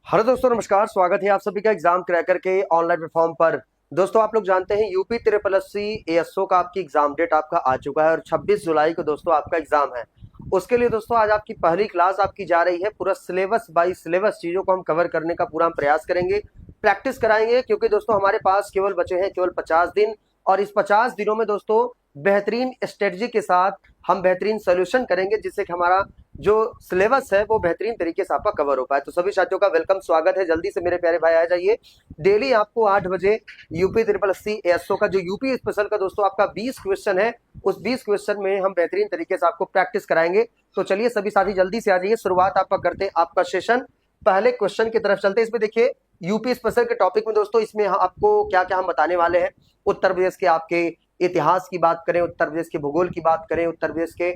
Hello दोस्तों, नमस्कार। स्वागत है आप सभी का एग्जाम क्रैकर के ऑनलाइन प्लेटफॉर्म पर। दोस्तों, आप लोग जानते हैं UP triple S C ASO का आपकी एग्जाम डेट आपका आ चुका है और 26 जुलाई को दोस्तों आपका एग्जाम है। उसके लिए दोस्तों आज आपकी पहली क्लास आपकी जा रही है। पूरा सिलेबस बाई सिलेबस चीजों को हम कवर करने का पूरा हम प्रयास करेंगे, प्रैक्टिस कराएंगे, क्योंकि दोस्तों हमारे पास केवल बचे हैं केवल 50 दिन। और इस 50 दिनों में दोस्तों बेहतरीन स्ट्रेटजी के साथ हम बेहतरीन सोल्यूशन करेंगे, जिससे कि हमारा जो सिलेबस है वो बेहतरीन तरीके से आपका कवर हो पाए। तो सभी साथियों का वेलकम, स्वागत है। जल्दी से मेरे प्यारे भाई आ जाइए। डेली आपको 8 बजे UP triple S C ASO का जो यूपी स्पेशल का दोस्तों आपका 20 क्वेश्चन है, उस 20 क्वेश्चन में हम बेहतरीन तरीके से आपको प्रैक्टिस कराएंगे। तो चलिए सभी साथी जल्दी से आ जाइए। शुरुआत आपका करते हैं आपका सेशन। पहले क्वेश्चन की तरफ चलते हैं। इसमें देखिए यूपी स्पेशल के टॉपिक में दोस्तों इसमें आपको क्या क्या हम बताने वाले हैं। उत्तर प्रदेश के आपके इतिहास की बात करें, उत्तर प्रदेश के भूगोल की बात करें, उत्तर प्रदेश के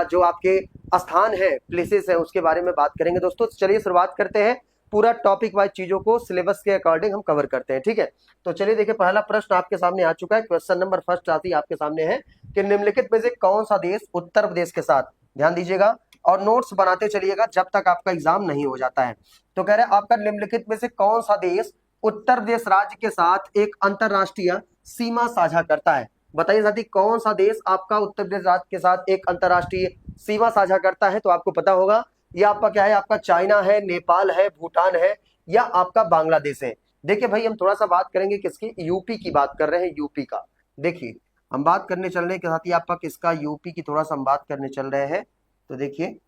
जो आपके स्थान है, प्लेसेस है, उसके बारे में बात करेंगे दोस्तों। चलिए शुरुआत करते हैं। पूरा टॉपिक वाइज चीजों को सिलेबस के अकॉर्डिंग हम कवर करते हैं, ठीक है। तो चलिए देखिए, पहला प्रश्न आपके सामने आ चुका है। क्वेश्चन नंबर फर्स्ट आती आपके सामने है कि निम्नलिखित में से कौन सा देश उत्तर प्रदेश के साथ, ध्यान दीजिएगा और नोट्स बनाते चलिएगा जब तक आपका एग्जाम नहीं हो जाता है। तो कह रहे हैं आपका निम्नलिखित में से कौन सा देश उत्तर प्रदेश राज्य के साथ एक अंतरराष्ट्रीय सीमा साझा करता है। बताइए साथी, कौन सा देश आपका उत्तर प्रदेश राज्य के साथ एक अंतरराष्ट्रीय सीमा साझा करता है। तो आपको पता होगा ये आपका क्या है, आपका चाइना है, नेपाल है, भूटान है या आपका बांग्लादेश है। देखिए भाई, हम थोड़ा सा बात करेंगे किसकी, यूपी की बात कर रहे हैं, यूपी का। देखिए हम बात करने चल रहे हैं कि साथी आपका किसका, यूपी की थोड़ा सा हम बात करने चल रहे हैं। तो देखिए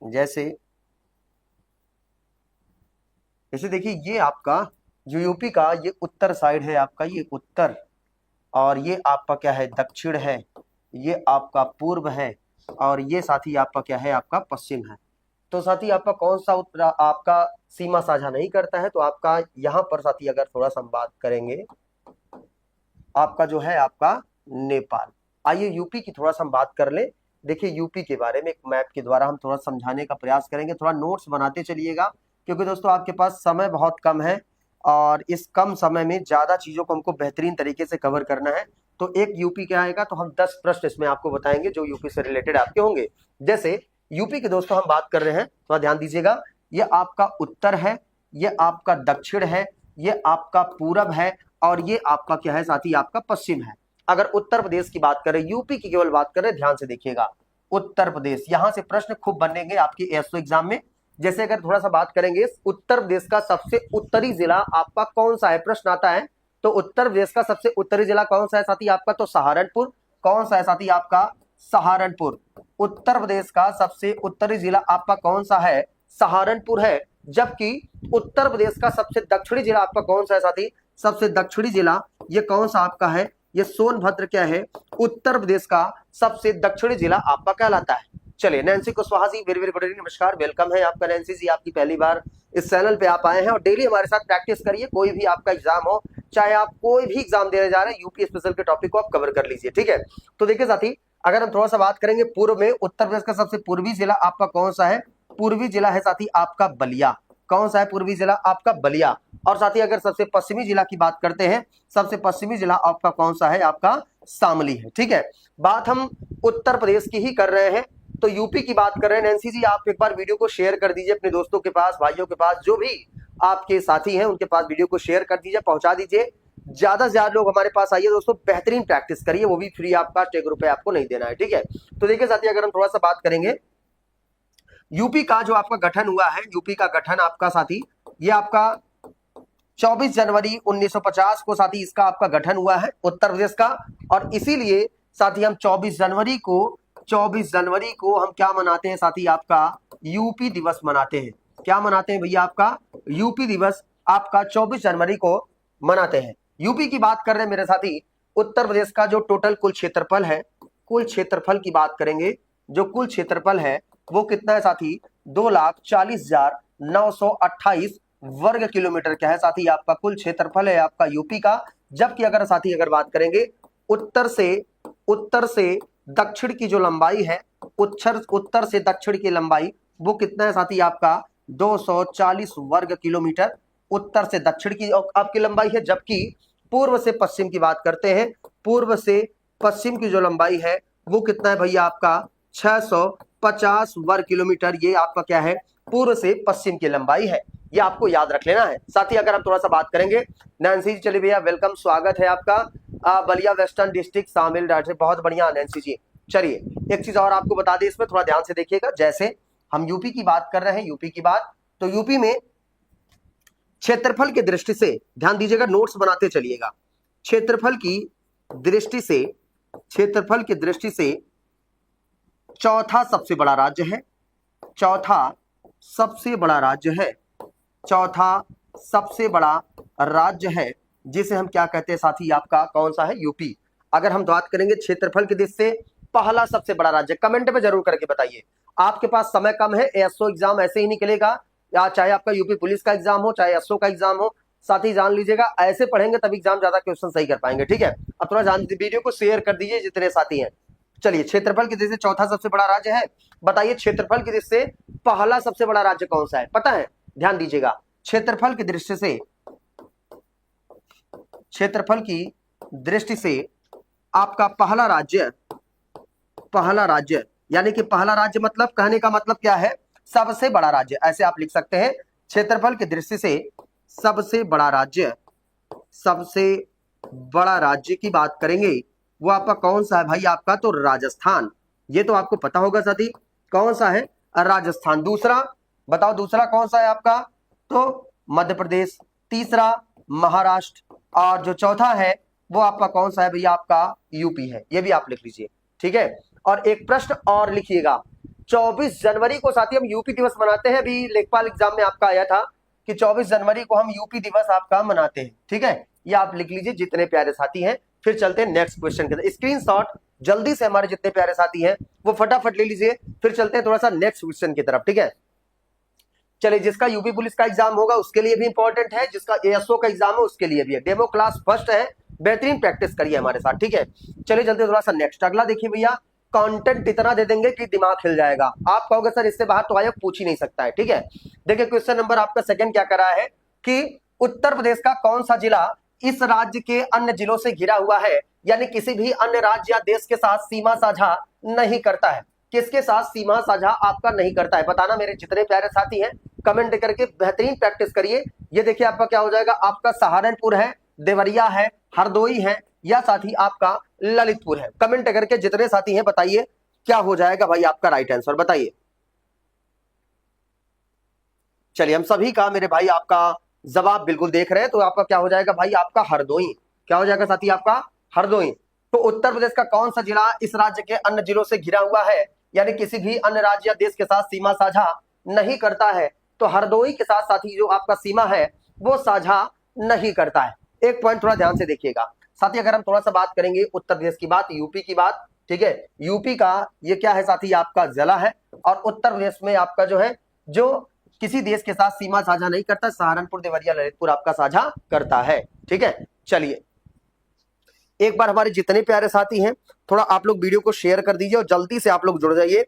जैसे देखिए ये आपका जो यूपी का ये उत्तर साइड है आपका, ये उत्तर, और ये आपका क्या है, दक्षिण है, ये आपका पूर्व है, और ये साथी आपका क्या है, आपका पश्चिम है। तो साथी आपका कौन सा उत्तर आपका सीमा साझा नहीं करता है। तो आपका यहाँ पर साथी अगर थोड़ा सा हम बात करेंगे, आपका जो है आपका नेपाल। आइए यूपी की थोड़ा सा हम बात कर ले। देखिए यूपी के बारे में एक मैप के द्वारा हम थोड़ा समझाने का प्रयास करेंगे। थोड़ा नोट्स बनाते चलिएगा, क्योंकि दोस्तों आपके पास समय बहुत कम है और इस कम समय में ज्यादा चीजों को हमको बेहतरीन तरीके से कवर करना है। तो एक यूपी क्या आएगा, तो हम 10 प्रश्न इसमें आपको बताएंगे जो यूपी से रिलेटेड आपके होंगे। जैसे यूपी के दोस्तों हम बात कर रहे हैं, थोड़ा ध्यान दीजिएगा। ये आपका उत्तर है, ये आपका दक्षिण है, ये आपका पूरब है, और ये आपका क्या है साथी, आपका पश्चिम है। अगर उत्तर प्रदेश की बात करें, यूपी की केवल बात करें, ध्यान से देखिएगा, उत्तर प्रदेश, यहां से प्रश्न खूब बनेंगे आपके एसओ एग्जाम में। जैसे अगर थोड़ा सा बात करेंगे, उत्तर प्रदेश का सबसे उत्तरी जिला आपका कौन सा है, प्रश्न आता है। तो उत्तर प्रदेश का सबसे उत्तरी जिला कौन सा है साथी आपका, तो सहारनपुर। कौन सा है साथी आपका, सहारनपुर। उत्तर प्रदेश का सबसे उत्तरी जिला आपका कौन सा है, सहारनपुर है। जबकि उत्तर प्रदेश का सबसे दक्षिणी जिला आपका कौन सा है साथी, सबसे दक्षिणी जिला ये कौन सा आपका है, ये सोनभद्र क्या है, उत्तर प्रदेश का सबसे दक्षिणी जिला आपका कहलाता है। चलिए Nancy Kushwaha ji, very very good evening, नमस्कार, वेलकम है आपका। नैन्सी जी, आपकी पहली बार इस चैनल पे आप आए हैं और डेली हमारे साथ प्रैक्टिस करिए। कोई भी आपका एग्जाम हो, चाहे आप कोई भी एग्जाम देने जा रहे हैं, यूपी स्पेशल के टॉपिक को आप कवर कर लीजिए, ठीक है। तो देखिए साथी, अगर हम थोड़ा सा बात करेंगे पूर्व में, उत्तर प्रदेश का सबसे पूर्वी जिला आपका कौन सा है, पूर्वी जिला है साथी आपका बलिया। कौन सा है पूर्वी जिला आपका, बलिया। और साथी अगर सबसे पश्चिमी जिला की बात करते हैं, सबसे पश्चिमी जिला आपका कौन सा है, आपका शामली है, ठीक है। बात हम उत्तर प्रदेश की ही कर रहे हैं, तो यूपी की बात कर रहे हैं। नैन्सी जी, आप एक बार वीडियो को शेयर कर दीजिए अपने दोस्तों के पास, भाइयों के पास, जो भी आपके साथी हैं उनके पास वीडियो को शेयर कर दीजिए, पहुंचा दीजिए। ज्यादा से ज्यादा लोग हमारे पास आइए दोस्तों, बेहतरीन प्रैक्टिस करिए, वो भी फ्री, आपका 1 रुपए आपको नहीं देना है, ठीक है। तो देखिए साथी, अगर हम थोड़ा सा बात करेंगे यूपी का जो आपका गठन हुआ है, यूपी का गठन आपका साथी, ये आपका 24 जनवरी 1950 को साथी इसका आपका गठन हुआ है उत्तर प्रदेश का। और इसीलिए साथी हम 24 जनवरी को हम क्या मनाते हैं साथी, आपका यूपी दिवस मनाते हैं। क्या मनाते हैं भैया, आपका यूपी दिवस आपका 24 जनवरी को मनाते हैं। यूपी की बात कर रहे हैं मेरे साथी। उत्तर प्रदेश का जो टोटल कुल क्षेत्रफल है, कुल क्षेत्रफल की बात करेंगे, जो कुल क्षेत्रफल है वो कितना है साथी, 2,40,928 वर्ग किलोमीटर क्या है साथी, आपका कुल क्षेत्रफल है आपका यूपी का। जबकि अगर साथी अगर बात करेंगे उत्तर से दक्षिण की जो लंबाई है, उत्तर से दक्षिण की लंबाई वो कितना है साथी, आपका 240 वर्ग किलोमीटर उत्तर से दक्षिण की आपकी लंबाई है। जबकि पूर्व से पश्चिम की बात करते हैं, पूर्व से पश्चिम की जो लंबाई है वो कितना है भैया, आपका 650 वर्ग किलोमीटर, ये आपका क्या है, पूर्व से पश्चिम की लंबाई है। ये आपको याद रख लेना है। साथ ही अगर हम थोड़ा सा बात करेंगे नैन्सी जी, चलिए भैया वेलकम, स्वागत है आपका। बलिया वेस्टर्न डिस्ट्रिक्ट शामिल, बहुत बढ़िया नैन्सी जी। चलिए एक चीज और आपको बता दें, इसमें थोड़ा ध्यान से देखिएगा। जैसे हम यूपी की बात कर रहे हैं, यूपी की बात, तो यूपी में क्षेत्रफल की दृष्टि से ध्यान दीजिएगा, नोट्स बनाते चलिएगा। क्षेत्रफल की दृष्टि से, क्षेत्रफल की दृष्टि से चौथा सबसे बड़ा राज्य है, चौथा सबसे बड़ा राज्य है, चौथा सबसे बड़ा राज्य है, जिसे हम क्या कहते हैं साथी, आपका कौन सा है, यूपी। अगर हम बात करेंगे क्षेत्रफल की दृष्टि से पहला सबसे बड़ा राज्य, कमेंट में जरूर करके बताइए। आपके पास समय कम है, एसओ एग्जाम ऐसे ही निकलेगा, या चाहे आपका यूपी पुलिस का एग्जाम हो, चाहे एसओ का एग्जाम हो, साथ ही जान लीजिएगा ऐसे पढ़ेंगे तभी एग्जाम ज्यादा क्वेश्चन सही कर पाएंगे, ठीक है। अब थोड़ा जान वीडियो को शेयर कर दीजिए जितने साथी हैं। चलिए क्षेत्रफल की दृष्टि से चौथा सबसे बड़ा राज्य है, बताइए क्षेत्रफल की दृष्टि से पहला सबसे बड़ा राज्य कौन सा है, पता है, ध्यान दीजिएगा। क्षेत्रफल की दृष्टि से, क्षेत्रफल की दृष्टि से आपका पहला राज्य, पहला राज्य यानी कि पहला राज्य मतलब कहने का मतलब क्या है, सबसे बड़ा राज्य, ऐसे आप लिख सकते हैं। क्षेत्रफल की दृष्टि से सबसे बड़ा राज्य, सबसे बड़ा राज्य की बात करेंगे वो आपका कौन सा है भाई, आपका तो राजस्थान, ये तो आपको पता होगा साथी, कौन सा है, राजस्थान। दूसरा बताओ, दूसरा कौन सा है आपका, तो मध्य प्रदेश। तीसरा महाराष्ट्र, और जो चौथा है वो आपका कौन सा है भैया, आपका यूपी है, ये भी आप लिख लीजिए, ठीक है। और एक प्रश्न और लिखिएगा, 24 जनवरी को साथी हम यूपी दिवस मनाते हैं, अभी लेखपाल एग्जाम में आपका आया था कि 24 जनवरी को हम यूपी दिवस आपका मनाते हैं, ठीक है। ये आप लिख लीजिए जितने प्यारे साथी हैं। फिर चलते हैं नेक्स्ट क्वेश्चन के तरफ, स्क्रीनशॉट जल्दी से हमारे जितने प्यारे साथी हैं वो फटाफट ले लीजिए। फिर चलते हैं थोड़ा सा नेक्स्ट क्वेश्चन की तरफ, ठीक है। चलिए जिसका यूपी पुलिस का एग्जाम होगा उसके लिए भी इंपॉर्टेंट है, जिसका एएसओ का एग्जाम है उसके लिए भी है। डेमो क्लास फर्स्ट है, बेहतरीन प्रैक्टिस करिए हमारे साथ, ठीक है। चलिए चलते थोड़ा सा नेक्स्ट, अगला देखिए भैया, कंटेंट इतना दे देंगे कि दिमाग हिल जाएगा। आप कहोगे सर इससे बाहर तो आयोग पूछ ही नहीं सकता है, ठीक है। देखिए क्वेश्चन नंबर आपका सेकंड क्या कर रहा है कि उत्तर प्रदेश का कौन सा जिला इस राज्य के अन्य जिलों से घिरा हुआ है, यानी किसी भी अन्य राज्य या देश के साथ सीमा साझा नहीं करता है। किसके साथ सीमा साझा आपका नहीं करता है, बताना मेरे जितने प्यारे साथी हैं, कमेंट करके बेहतरीन प्रैक्टिस करिए। ये देखिए आपका क्या हो जाएगा, आपका सहारनपुर है, देवरिया है, हरदोई है, या साथी आपका ललितपुर है। कमेंट करके जितने साथी हैं बताइए क्या हो जाएगा भाई आपका राइट आंसर, बताइए। चलिए हम सभी का मेरे भाई आपका जवाब बिल्कुल देख रहे हैं, तो आपका क्या हो जाएगा भाई, आपका हरदोई। क्या हो जाएगा साथी, आपका हरदोई। तो उत्तर प्रदेश का कौन सा जिला इस राज्य के अन्य जिलों से घिरा हुआ है, यानी किसी भी अन्य राज्य या देश के साथ सीमा साझा नहीं करता है, तो हरदोई के साथ साथी जो आपका सीमा है वो साझा नहीं करता है। एक पॉइंट थोड़ा ध्यान से देखिएगा साथी, अगर हम थोड़ा सा बात करेंगे उत्तर प्रदेश की बात, यूपी की बात, ठीक है। यूपी का ये क्या है साथी, आपका जिला है, और उत्तर प्रदेश में आपका जो है, जो किसी देश के साथ सीमा साझा नहीं करता, सहारनपुर, देवरिया, ललितपुर आपका साझा करता है, ठीक है। चलिए एक बार हमारे जितने प्यारे साथी हैं थोड़ा आप लोग वीडियो को शेयर कर दीजिए और जल्दी से आप लोग जुड़ जाइए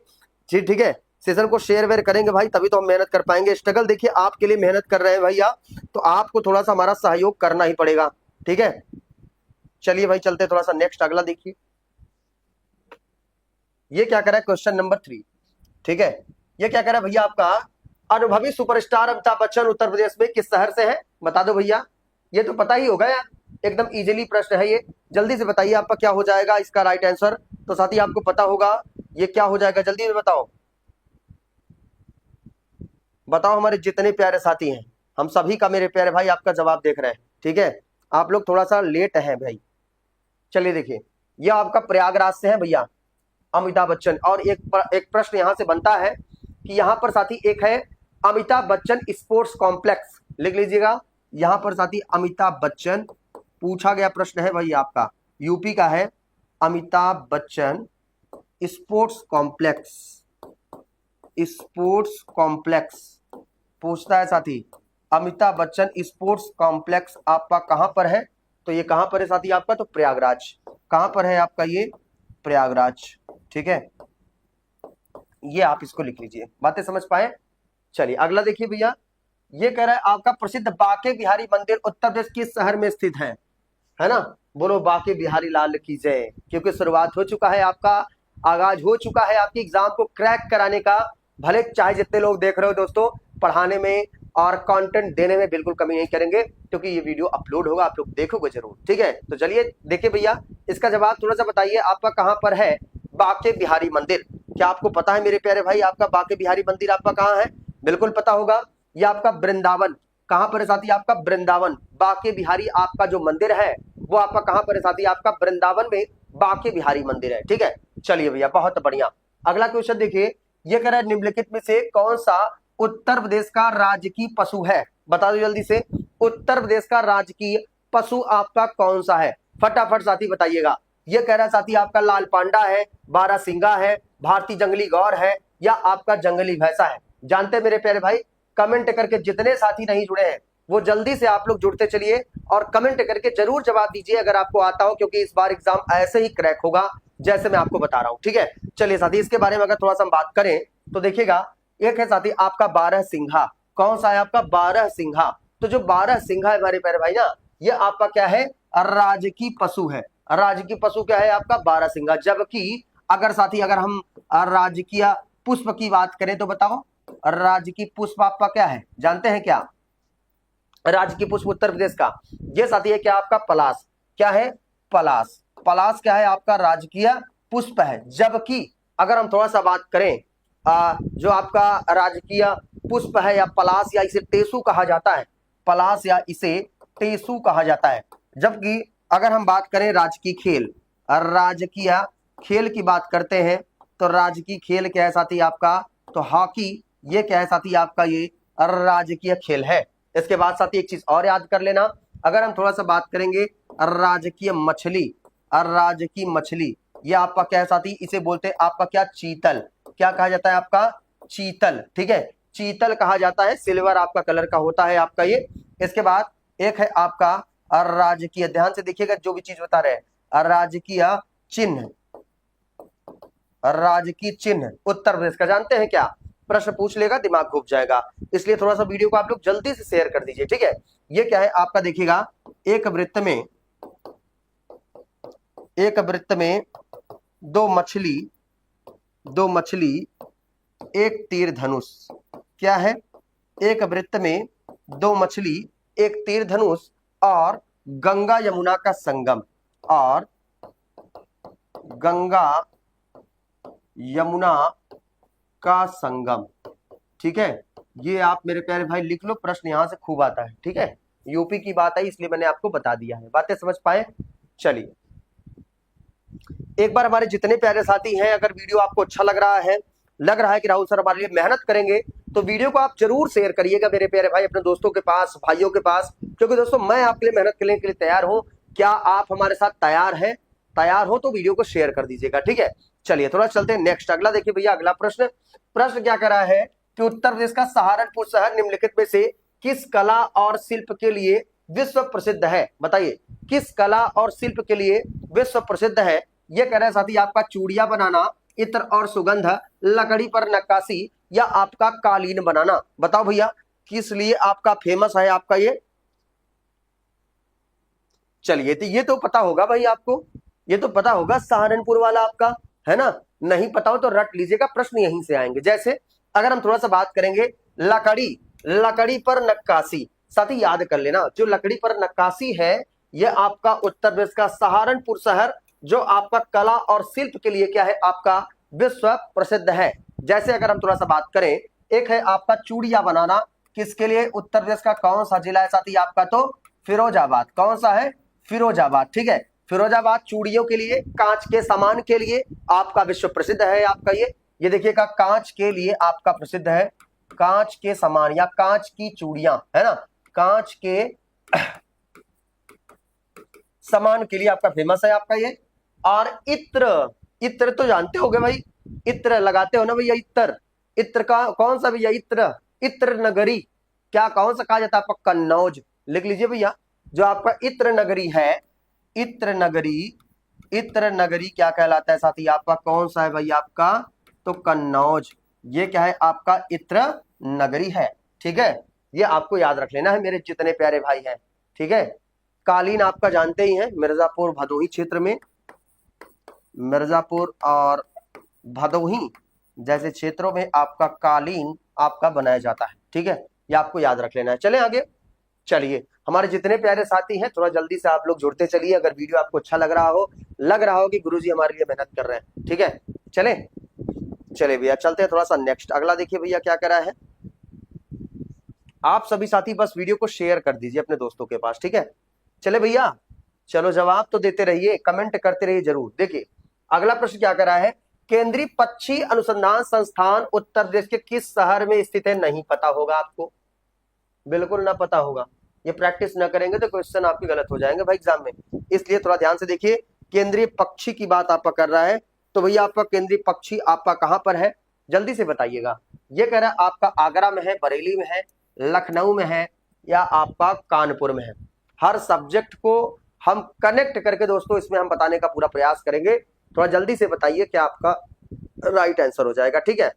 जी, ठीक है। सेशन को शेयर वेयर करेंगे भाई तभी तो हम मेहनत कर पाएंगे। स्ट्रगल देखिए आपके लिए मेहनत कर रहे हैं भैया, तो आपको थोड़ा सा हमारा सहयोग करना ही पड़ेगा, ठीक है। चलिए भाई चलते थोड़ा सा नेक्स्ट, अगला देखिए। ये क्या करा है, क्वेश्चन नंबर 3, ठीक है। ये क्या करा है भैया, आपका अनुभवी सुपरस्टार अमिताभ बच्चन उत्तर प्रदेश में किस शहर से है, बता दो भैया। ये तो पता ही होगा यार, एकदम इजीली प्रश्न है ये, जल्दी से बताइए आपका क्या हो जाएगा इसका राइट आंसर। तो साथी आपको पता होगा ये क्या हो जाएगा, जल्दी में बताओ, बताओ हमारे जितने प्यारे साथी हैं, हम सभी का मेरे प्यारे भाई आपका जवाब देख रहे हैं, ठीक है। आप लोग थोड़ा सा लेट हैं भाई। चलिए देखिए ये आपका प्रयागराज से है भैया अमिताभ बच्चन, और एक प्रश्न यहां से बनता है कि यहां पर साथी एक है अमिताभ बच्चन स्पोर्ट्स कॉम्प्लेक्स, लिख लीजिएगा। यहां पर साथी अमिताभ बच्चन पूछा गया प्रश्न है भाई आपका, यूपी का है, Amitabh Bachchan sports complex, sports complex पूछता है साथी। अमिताभ बच्चन स्पोर्ट्स कॉम्प्लेक्स आपका कहां पर है, तो ये कहां पर है साथी आपका, तो प्रयागराज। कहां पर है आपका ये, प्रयागराज, ठीक है। ये आप इसको लिख लीजिए, बातें समझ पाए। चलिए अगला देखिए भैया, ये कह रहा है आपका प्रसिद्ध बांके बिहारी मंदिर उत्तर प्रदेश किस शहर में स्थित है ना। बोलो बांके बिहारी लाल की जय, क्योंकि शुरुआत हो चुका है आपका, आगाज हो चुका है आपकी एग्जाम को क्रैक कराने का। भले चाहे जितने लोग देख रहे हो दोस्तों, पढ़ाने में और कंटेंट देने में बिल्कुल कमी नहीं करेंगे, क्योंकि ये वीडियो अपलोड होगा, आप लोग देखोगे जरूर, ठीक है। तो चलिए देखिए भैया, इसका जवाब थोड़ा सा बताइए, आपका कहां पर है बांके बिहारी मंदिर? क्या आपको पता है मेरे प्यारे भाई, आपका बांके बिहारी मंदिर आपका कहां है? बिल्कुल पता होगा। ये आपका वृंदावन, कहां पर है साथी? आपका वृंदावन। बांके बिहारी आपका जो मंदिर है वो आपका कहां पर है साथी? आपका वृंदावन में बांके बिहारी मंदिर है, ठीक है। चलिए भैया, बहुत बढ़िया। अगला क्वेश्चन देखिए, ये कह रहा है निम्नलिखित में से कौन सा उत्तर प्रदेश का राजकीय पशु है? बता दो जल्दी से, उत्तर प्रदेश का राजकीय पशु आपका कौन सा है? फटाफट साथी बताइएगा। ये कह रहा है साथी आपका लाल पांडा है, बारहसिंगा है, भारतीय जंगली गौर है, या आपका जंगली भैंसा है? जानते हैं मेरे प्यारे भाई? कमेंट करके जितने साथी नहीं जुड़े हैं वो जल्दी से आप लोग जुड़ते चलिए और कमेंट करके जरूर जवाब दीजिए अगर आपको आता हो, क्योंकि इस बार एग्जाम ऐसे ही क्रैक होगा जैसे मैं आपको बता रहा हूं, ठीक है। चलिए साथी, इसके बारे में अगर थोड़ा सा हम बात करें तो देखिएगा, एक है साथी आपका बारहसिंघा। कौन सा है आपका? बारहसिंघा। तो जो बारहसिंघा है हमारे प्यारे भाई ना, ये आपका क्या है? राजकीय पशु है। राजकीय पशु क्या है आपका? बारहसिंघा। जबकि अगर साथी अगर हम राजकीय पुष्प की बात करें तो बताओ, राजकीय पुष्प आपका क्या है? जानते हैं क्या राजकीय पुष्प उत्तर प्रदेश का? ये साथी है क्या आपका? पलाश। क्या है? पलाश। पलाश क्या है आपका? राजकीय पुष्प है। जबकि अगर हम थोड़ा सा बात करें जो आपका राजकीय पुष्प है या पलाश, या इसे टेसू कहा जाता है, पलाश या इसे टेसू कहा जाता है। जबकि अगर हम बात करें राजकीय खेल, राजकीय खेल की बात करते हैं तो राजकीय खेल क्या है साथी आपका? तो हॉकी। ये क्या है साथी आपका? ये राजकीय खेल है। इसके बाद साथी एक चीज और याद कर लेना, अगर हम थोड़ा सा बात करेंगे राजकीय मछली, राजकीय मछली, ये आपका क्या है साथी? इसे बोलते हैं आपका क्या? चीतल। क्या कहा जाता है आपका? चीतल, ठीक है। चीतल कहा जाता है, सिल्वर आपका कलर का होता है आपका ये। इसके बाद एक है आपका राजकीय, ध्यान से देखिएगा जो भी चीज बता रहे हैं, राजकीय चिन्ह। राजकीय चिन्ह उत्तर प्रदेश का जानते हैं क्या? प्रश्न पूछ लेगा, दिमाग घूम जाएगा, इसलिए थोड़ा सा वीडियो को आप लोग जल्दी से शेयर कर दीजिए, ठीक है। ये क्या है आपका? देखिएगा, एक वृत्त में दो मछली एक तीर धनुष। क्या है? एक वृत्त में दो मछली एक तीर धनुष और गंगा यमुना का संगम, और गंगा यमुना का संगम, ठीक है। ये आप मेरे प्यारे भाई लिख लो, प्रश्न यहां से खूब आता है, ठीक है। यूपी की बात है इसलिए मैंने आपको बता दिया है, बातें समझ पाए? चलिए एक बार हमारे जितने प्यारे साथी हैं, अगर वीडियो आपको अच्छा लग रहा है कि राहुल सर हमारे लिए मेहनत करेंगे, तो वीडियो को आप जरूर शेयर करिएगा मेरे प्यारे भाई अपने दोस्तों के पास, भाइयों के पास, क्योंकि दोस्तों मैं आपके लिए मेहनत करने के लिए तैयार हूं। क्या आप हमारे साथ तैयार हैं? तैयार हो तो वीडियो को शेयर कर दीजिएगा, ठीक है। चलिए थोड़ा चलते हैं नेक्स्ट, अगला देखिए भैया, अगला प्रश्न क्या कर रहा है कि उत्तर प्रदेश का सहारनपुर शहर निम्नलिखित में से किस कला और शिल्प के लिए विश्व प्रसिद्ध है? बताइए, किस कला और शिल्प के लिए विश्व प्रसिद्ध है? ये कह रहा है साथी आपका चूड़ियां बनाना, इत्र और सुगंध, लकड़ी पर नक्काशी, या आपका कालीन बनाना? बताओ भैया, किस लिए आपका फेमस है आपका ये? चलिए तो ये तो पता होगा भाई आपको, ये तो पता होगा, सहारनपुर वाला आपका है ना। नहीं पता हो तो रट लीजिएगा, प्रश्न यहीं से आएंगे। जैसे अगर हम थोड़ा सा बात करेंगे लकड़ी पर नक्काशी, साथी याद कर लेना, जो लकड़ी पर नक्काशी है ये आपका उत्तर प्रदेश का सहारनपुर शहर, जो आपका कला और शिल्प के लिए क्या है आपका? विश्व प्रसिद्ध है। जैसे अगर हम थोड़ा सा बात करें, एक है आपका चूड़ियां बनाना, किसके लिए? उत्तर प्रदेश का कौन सा जिला है साथी आपका? तो फिरोजाबाद। कौन सा है? फिरोजाबाद, ठीक है। फिरोजाबाद चूड़ियों के लिए, कांच के सामान के लिए आपका विश्व प्रसिद्ध है आपका ये देखिएगा, कांच के लिए आपका प्रसिद्ध है, कांच के सामान या कांच की चूड़ियां, है ना, कांच के सामान के लिए आपका फेमस है आपका ये। और इत्र तो जानते होगे भाई, इत्र लगाते हो ना भैया, इत्र का कौन सा भैया? इत्र नगरी, क्या कौन सा कहा जाता है आपका? कन्नौज। लिख लीजिए भैया, जो आपका इत्र नगरी है, इत्र नगरी क्या कहलाता है साथी आपका? कौन सा है भाई आपका? तो कन्नौज। ये क्या है आपका? इत्र नगरी है, ठीक है। ये आपको याद रख लेना है मेरे जितने प्यारे भाई हैं, ठीक है। कालीन आपका जानते ही हैं, मिर्जापुर भदोही क्षेत्र में, मिर्जापुर और भदोही जैसे क्षेत्रों में आपका कालीन आपका बनाया जाता है, ठीक है। ये आपको याद रख लेना है। चले आगे। चलिए, हमारे जितने प्यारे साथी हैं थोड़ा जल्दी से आप लोग जुड़ते चलिए। अगर वीडियो आपको अच्छा लग रहा हो कि गुरुजी हमारे लिए मेहनत कर रहे हैं, ठीक है। चले चले भैया, चलते हैं थोड़ा सा नेक्स्ट। अगला देखिए भैया क्या कह रहा है। आप सभी साथी बस वीडियो को शेयर कर दीजिए अपने दोस्तों के पास, ठीक है। चले भैया, चलो जवाब तो देते रहिए, कमेंट करते रहिए जरूर। देखिए अगला प्रश्न क्या कर रहा है। केंद्रीय पक्षी अनुसंधान संस्थान उत्तर प्रदेश के किस शहर में स्थित है? नहीं पता होगा आपको, बिल्कुल ना पता होगा। ये प्रैक्टिस ना करेंगे तो क्वेश्चन आपके गलत हो जाएंगे भाई एग्जाम में, इसलिए थोड़ा ध्यान से देखिए। केंद्रीय पक्षी की बात आपका कर रहा है, तो भैया आपका केंद्रीय पक्षी आपका कहां पर है, जल्दी से बताइएगा। ये कह रहा है आपका आगरा में है, बरेली में है, लखनऊ में है, या आपका कानपुर में है। हर सब्जेक्ट को हम कनेक्ट करके दोस्तों इसमें हम बताने का पूरा प्रयास करेंगे। थोड़ा जल्दी से बताइए क्या आपका राइट आंसर हो जाएगा, ठीक है।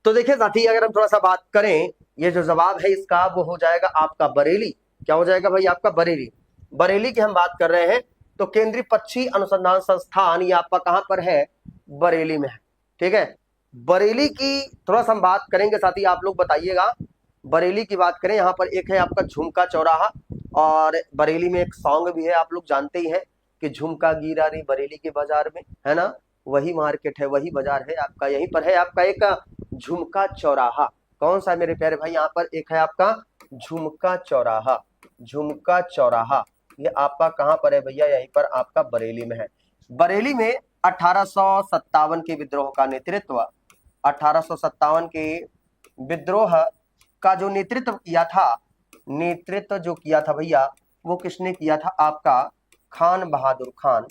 तो देखिए साथी, अगर हम थोड़ा सा बात करें, ये जो जवाब है इसका वो हो जाएगा आपका बरेली। क्या हो जाएगा भाई आपका? बरेली। बरेली की हम बात कर रहे हैं, तो केंद्रीय पक्षी अनुसंधान संस्थान ये आपका कहां पर है? बरेली में है, ठीक है। बरेली की थोड़ा सा हम बात करेंगे साथी, आप लोग बताइएगा। बरेली की बात करें, यहाँ पर एक है आपका झुमका चौराहा, और बरेली में एक सॉन्ग भी है, आप लोग जानते ही हैं कि झुमका गिरा रे बरेली के बाजार में, है ना। वही मार्केट है, वही बाजार है आपका, यहीं पर है आपका एक झुमका चौराहा। कौन सा है मेरे प्यारे भाई? यहाँ पर एक है आपका झुमका चौराहा। झुमका चौराहा ये आपका कहां पर है भैया? यहीं पर आपका बरेली में है। बरेली में 1857 के विद्रोह का नेतृत्व, 1857 के विद्रोह का जो नेतृत्व किया था, नेतृत्व जो किया था भैया वो किसने किया था? आपका खान बहादुर खान।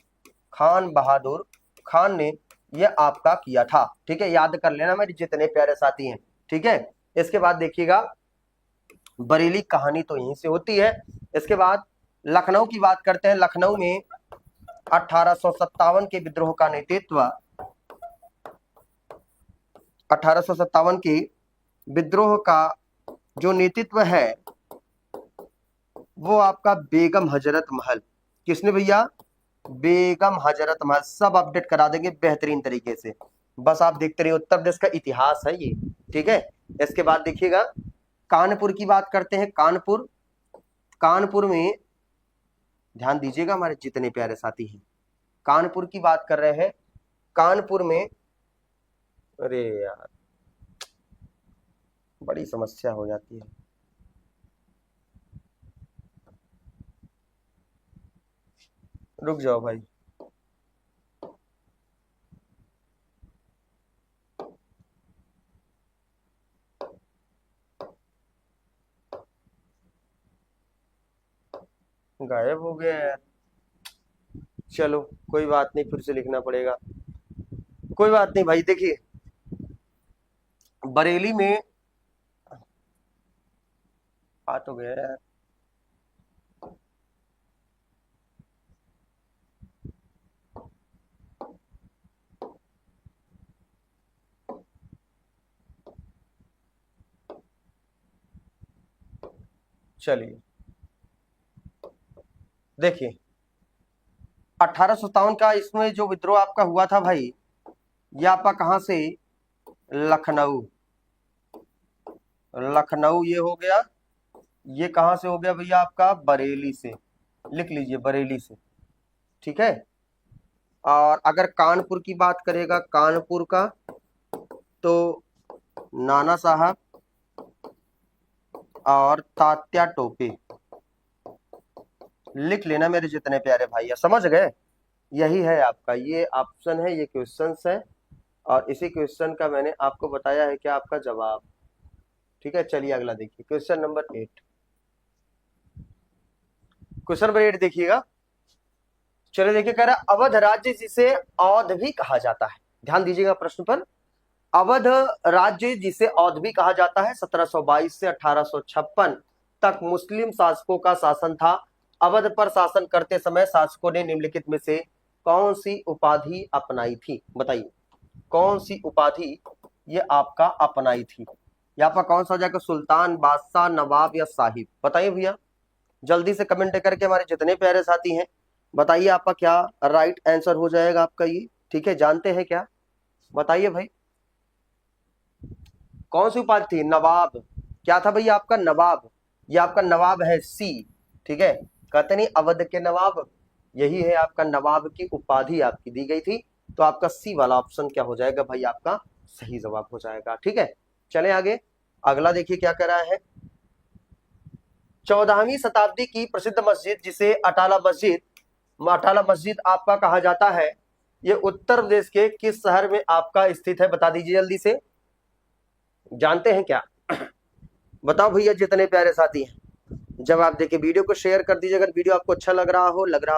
खान बहादुर खान ने ये आपका किया था, ठीक है। याद कर लेना मेरे जितने प्यारे साथी हैं, ठीक है। इसके बाद देखिएगा, बरेली कहानी तो यहीं से होती है। इसके बाद लखनऊ की बात करते हैं। लखनऊ में 1857 के विद्रोह का नेतृत्व, 1857 के विद्रोह का जो नेतृत्व है वो आपका बेगम हजरत महल। किसने भैया? बेगम हजरत महल। सब अपडेट करा देंगे बेहतरीन तरीके से, बस आप देखते रहिए। उत्तर प्रदेश का इतिहास है ये, ठीक है। इसके बाद देखिएगा, कानपुर की बात करते हैं। कानपुर, कानपुर में ध्यान दीजिएगा हमारे जितने प्यारे साथी हैं, कानपुर की बात कर रहे हैं। कानपुर में, अरे यार बड़ी समस्या हो जाती है। रुक जाओ भाई, गायब हो गया यार। चलो कोई बात नहीं, फिर से लिखना पड़ेगा। कोई बात नहीं भाई। देखिए बरेली में आ तो गया यार। चलिए देखिए, 1857 का इसमें जो विद्रोह आपका हुआ था भाई, ये आपका कहां से? लखनऊ। लखनऊ ये हो गया। ये कहां से हो गया भैया? आपका बरेली से। लिख लीजिए बरेली से, ठीक है। और अगर कानपुर की बात करेगा, कानपुर का तो नाना साहब और तात्या टोपे। लिख लेना मेरे जितने प्यारे भाई, समझ गए। यही है आपका, ये ऑप्शन है, ये क्वेश्चंस है, और इसी क्वेश्चन का मैंने आपको बताया है क्या आपका जवाब, ठीक है। चलिए अगला देखिए, क्वेश्चन नंबर 8। क्वेश्चन नंबर 8 देखिएगा। चलिए देखिए, कह रहा है अवध राज्य जिसे औध भी कहा जाता है। ध्यान दीजिएगा प्रश्न पर। अवध राज्य जिसे औध भी कहा जाता है, 1722 से 1856 तक मुस्लिम शासकों का शासन था। अवध पर शासन करते समय शासकों ने निम्नलिखित में से कौन सी उपाधि अपनाई थी? बताइए कौन सी उपाधि ये आपका अपनाई थी? यहाँ पर कौन सा हो जाएगा? सुल्तान, बादशाह, नवाब या साहिब? बताइए भैया जल्दी से कमेंट करके, हमारे जितने प्यारे साथी हैं बताइए आपका क्या राइट आंसर हो जाएगा आपका ये, ठीक है। जानते हैं क्या? बताइए भाई। कौन सी उपाधि थी? नवाब। क्या था भैया आपका? नवाब। ये आपका नवाब है सी, ठीक है। कहते नहीं अवध के नवाब, यही है आपका नवाब की उपाधि आपकी दी गई थी। तो आपका सी वाला ऑप्शन क्या हो जाएगा भाई? आपका सही जवाब हो जाएगा, ठीक है। चले आगे, अगला देखिए क्या कर रहा है। 14वीं शताब्दी की प्रसिद्ध मस्जिद जिसे अटाला मस्जिद आपका कहा जाता है, ये उत्तर प्रदेश के किस शहर में आपका स्थित है? बता दीजिए जल्दी से, जानते हैं क्या? बताओ भैया जितने प्यारे साथी हैं, जवाब देके वीडियो को शेयर कर दीजिए। अगर वीडियो आपको अच्छा लग रहा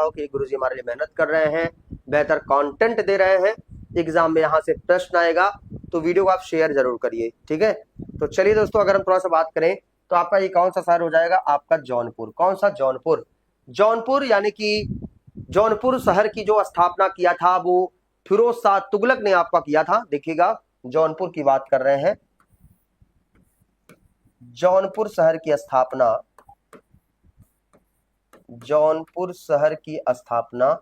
हो कि गुरुजी हमारे लिए मेहनत कर रहे हैं, बेहतर कंटेंट दे रहे हैं, एग्जाम में यहाँ से प्रश्न आएगा, तो वीडियो को आप शेयर जरूर करिए, ठीक है। तो चलिए दोस्तों, अगर हम थोड़ा सा बात करें तो आपका ये कौन सा शहर हो जाएगा? आपका जौनपुर। कौन सा? जौनपुर। जौनपुर यानी कि जौनपुर शहर की जो स्थापना किया था वो फिरोज शाह तुगलक ने आपका किया था। देखिएगा, जौनपुर की बात कर रहे हैं। जौनपुर शहर की स्थापना, जौनपुर शहर की स्थापना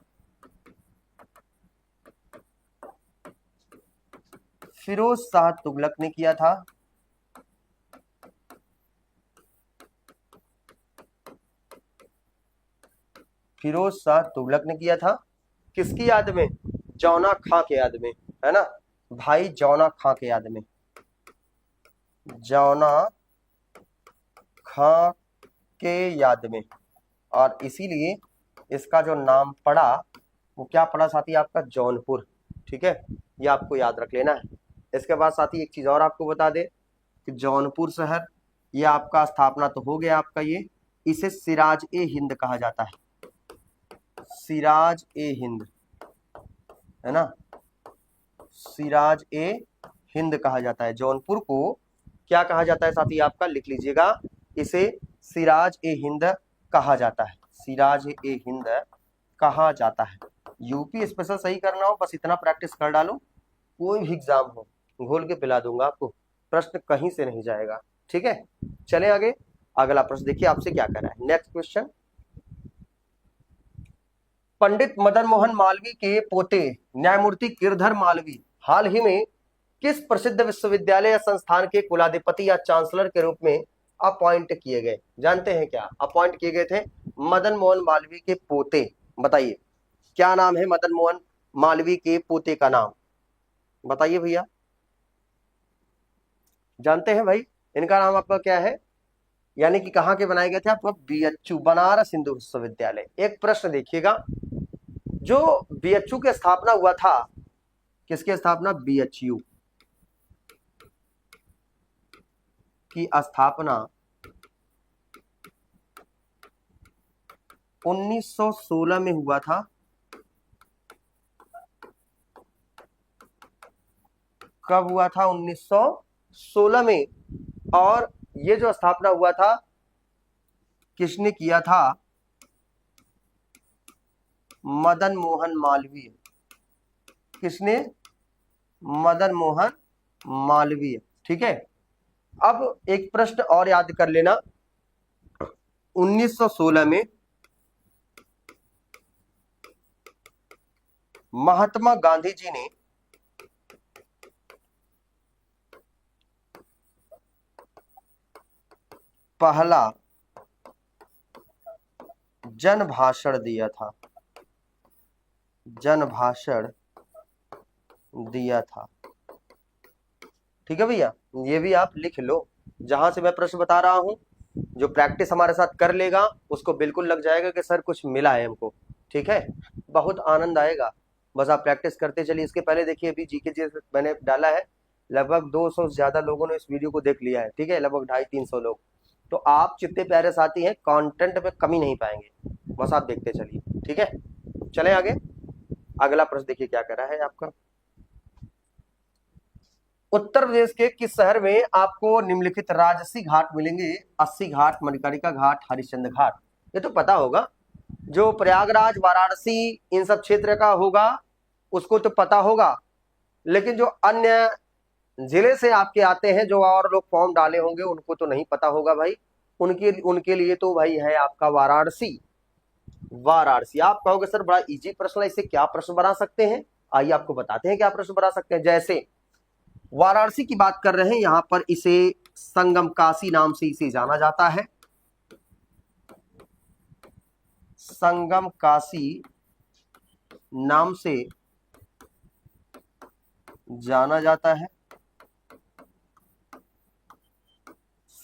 फिरोज शाह तुगलक ने किया था। फिरोज शाह तुगलक ने किया था। किसकी याद में? जौना खां के याद में, है ना भाई, जौना खां के याद में, जौना खां के याद में। और इसीलिए इसका जो नाम पड़ा वो क्या पड़ा साथी? आपका जौनपुर, ठीक है। ये आपको याद रख लेना है। इसके बाद साथी एक चीज और आपको बता दे कि जौनपुर शहर, ये आपका स्थापना तो हो गया आपका, ये इसे सिराज ए हिंद कहा जाता है। सिराज ए हिंद, है ना, सिराज ए हिंद कहा जाता है। जौनपुर को क्या कहा जाता है साथी? आपका लिख लीजिएगा, इसे सिराज ए हिंद कहा जाता है। सिराज ए हिंद कहा जाता है। यूपी स्पेशल सही करना हो, बस इतना प्रैक्टिस कर डालो, कोई भी एग्जाम हो घोल के पिला दूंगा आपको, प्रश्न कहीं से नहीं जाएगा, ठीक है। चले आगे, अगला प्रश्न देखिए आपसे क्या कर रहा है। नेक्स्ट क्वेश्चन, पंडित मदन मोहन मालवीय के पोते न्यायमूर्ति गिरधर मालवीय हाल ही में किस प्रसिद्ध विश्वविद्यालय या संस्थान के कुलाधिपति या चांसलर के रूप में अपॉइंट किए गए? जानते हैं क्या? अपॉइंट किए गए थे मदन मोहन मालवीय के पोते। बताइए क्या नाम है मदन मोहन मालवीय के पोते का नाम? बताइए भैया, जानते हैं भाई इनका नाम आपका क्या है? यानी कि कहाँ के बनाए गए थे आपका? बीएचयू, बनारस हिंदू विश्वविद्यालय। एक प्रश्न देखिएगा, जो बीएचयू की स्थापना हुआ था, किसकी स्थापना? बीएचयू की स्थापना 1916 में हुआ था। कब हुआ था? 1916 में। और ये जो स्थापना हुआ था किसने किया था? मदन मोहन मालवीय। किसने? मदन मोहन मालवीय, ठीक है। अब एक प्रश्न और याद कर लेना, 1916 में महात्मा गांधी जी ने पहला जन भाषण दिया था। जन भाषण दिया था, ठीक है भैया, ये भी आप लिख लो। जहां से मैं प्रश्न बता रहा हूं, जो प्रैक्टिस हमारे साथ कर लेगा उसको बिल्कुल लग जाएगा कि सर कुछ मिला है हमको, ठीक है। बहुत आनंद आएगा, बस आप प्रैक्टिस करते चलिए। इसके पहले देखिए अभी जीके जी मैंने डाला है, लगभग 200 से ज्यादा लोगों ने इस वीडियो को देख लिया है, ठीक है, लगभग 250-300 लोग। तो आप जितने प्यारे साथी हैं, कंटेंट में कमी नहीं पाएंगे, बस आप देखते चलिए, ठीक है। चले आगे, अगला प्रश्न देखिए क्या कर रहा है आपका। उत्तर प्रदेश के किस शहर में आपको निम्नलिखित राजसी घाट मिलेंगे? अस्सी घाट, मणिकर्णिका घाट, हरिश्चंद्र घाट। ये तो पता होगा, जो प्रयागराज, वाराणसी इन सब क्षेत्र का होगा उसको तो पता होगा, लेकिन जो अन्य जिले से आपके आते हैं, जो और लोग फॉर्म डाले होंगे, उनको तो नहीं पता होगा भाई। उनके लिए तो भाई है आपका वाराणसी। वाराणसी। आप कहोगे सर बड़ा इजी प्रश्न है, इससे क्या प्रश्न बना सकते हैं? आइए आपको बताते हैं क्या प्रश्न बना सकते हैं। जैसे वाराणसी की बात कर रहे हैं, यहां पर इसे संगम काशी नाम से इसे जाना जाता है, संगम काशी नाम से जाना जाता है,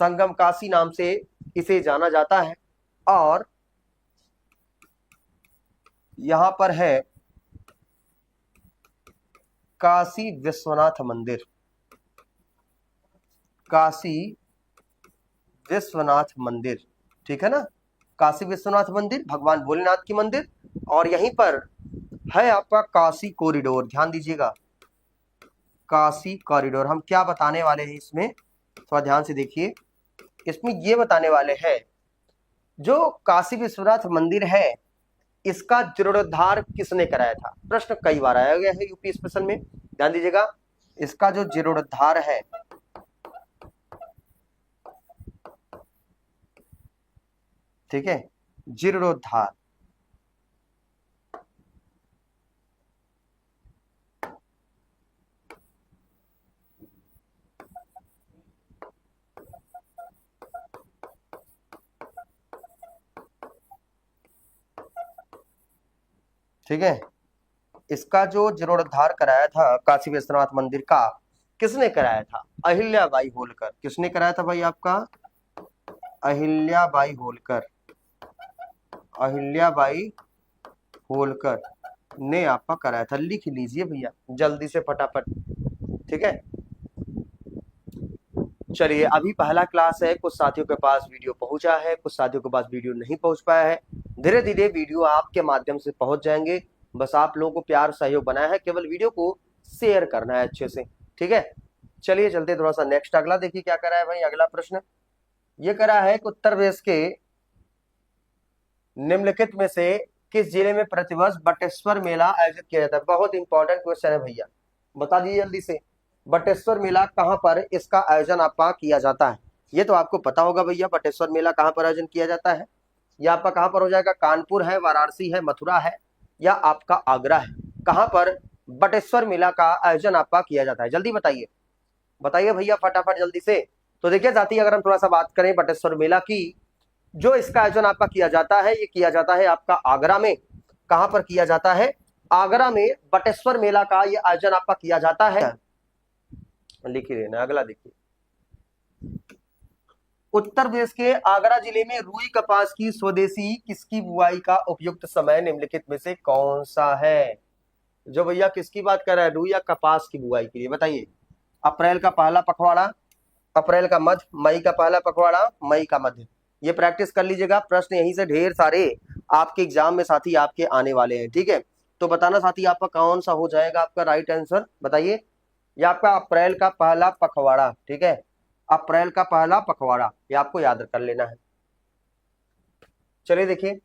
संगम काशी नाम से इसे जाना जाता है। और यहां पर है काशी विश्वनाथ मंदिर, काशी विश्वनाथ मंदिर, ठीक है ना, काशी विश्वनाथ मंदिर भगवान भोलेनाथ की मंदिर। और यहीं पर है आपका काशी कॉरिडोर, ध्यान दीजिएगा, काशी कॉरिडोर। हम क्या बताने वाले हैं इसमें, थोड़ा ध्यान से देखिए, इसमें ये बताने वाले हैं जो काशी विश्वनाथ मंदिर है इसका जीर्णोद्धार किसने कराया था। प्रश्न कई बार आया गया है यूपी स्पेशल में, ध्यान दीजिएगा, इसका जो जीर्णोद्धार है, ठीक है, जीर्णोद्धार, ठीक है, इसका जो जीर्णोद्धार कराया था काशी विश्वनाथ मंदिर का, किसने कराया था, अहिल्याबाई होलकर। किसने कराया था भाई आपका, अहिल्याबाई होलकर, अहिल्याबाई होलकर ने आपका कराया था। लिख लीजिए भैया जल्दी से फटाफट, ठीक है। चलिए अभी पहला क्लास है, कुछ साथियों के पास वीडियो पहुंचा है, कुछ साथियों के पास वीडियो नहीं पहुंच पाया है। धीरे धीरे वीडियो आपके माध्यम से पहुंच जाएंगे, बस आप लोगों को प्यार सहयोग बनाया है, केवल वीडियो को शेयर करना है अच्छे से, ठीक है। चलिए चलते थोड़ा सा नेक्स्ट, अगला देखिए क्या करा है भाई। अगला प्रश्न ये करा है कि उत्तर प्रदेश के निम्नलिखित में से किस जिले में प्रतिवर्ष बटेश्वर मेला आयोजित किया जाता है। बहुत इंपॉर्टेंट क्वेश्चन है भैया, बता दीजिए जल्दी से, बटेश्वर मेला कहां पर इसका आयोजन आपका किया जाता है। ये तो आपको पता होगा भैया, बटेश्वर मेला कहां पर आयोजन किया जाता है। ये आपका कहां पर हो जाएगा, कानपुर है, वाराणसी है, मथुरा है, या आपका आगरा है। कहां पर बटेश्वर मेला का आयोजन आपका किया जाता है, जल्दी बताइए, बताइए भैया फटाफट जल्दी से। तो देखिए साथी, अगर हम थोड़ा सा बात करें बटेश्वर मेला की, जो इसका आयोजन आपका किया जाता है, ये किया जाता है आपका आगरा में। कहां पर किया जाता है, आगरा में बटेश्वर मेला का ये आयोजन आपका किया जाता है। लिख ही लेना, अगला देखिए, उत्तर प्रदेश के आगरा जिले में रुई कपास की स्वदेशी किसकी बुआई का उपयुक्त समय निम्नलिखित में से कौन सा है। जो भैया किसकी बात कर रहा है, रुई या कपास की बुआई के लिए, बताइए। अप्रैल का पहला पखवाड़ा, अप्रैल का मध्य, मई का पहला पखवाड़ा, मई का मध्य। ये प्रैक्टिस कर लीजिएगा, प्रश्न यहीं से ढेर सारे आपके एग्जाम में साथी आपके आने वाले हैं, ठीक है। तो बताना साथी आपका कौन सा हो जाएगा आपका राइट आंसर, बताइए। ये आपका अप्रैल का पहला पखवाड़ा, ठीक है, अप्रैल का पहला पखवाड़ा, ये आपको याद कर लेना है। चलिए देखिए,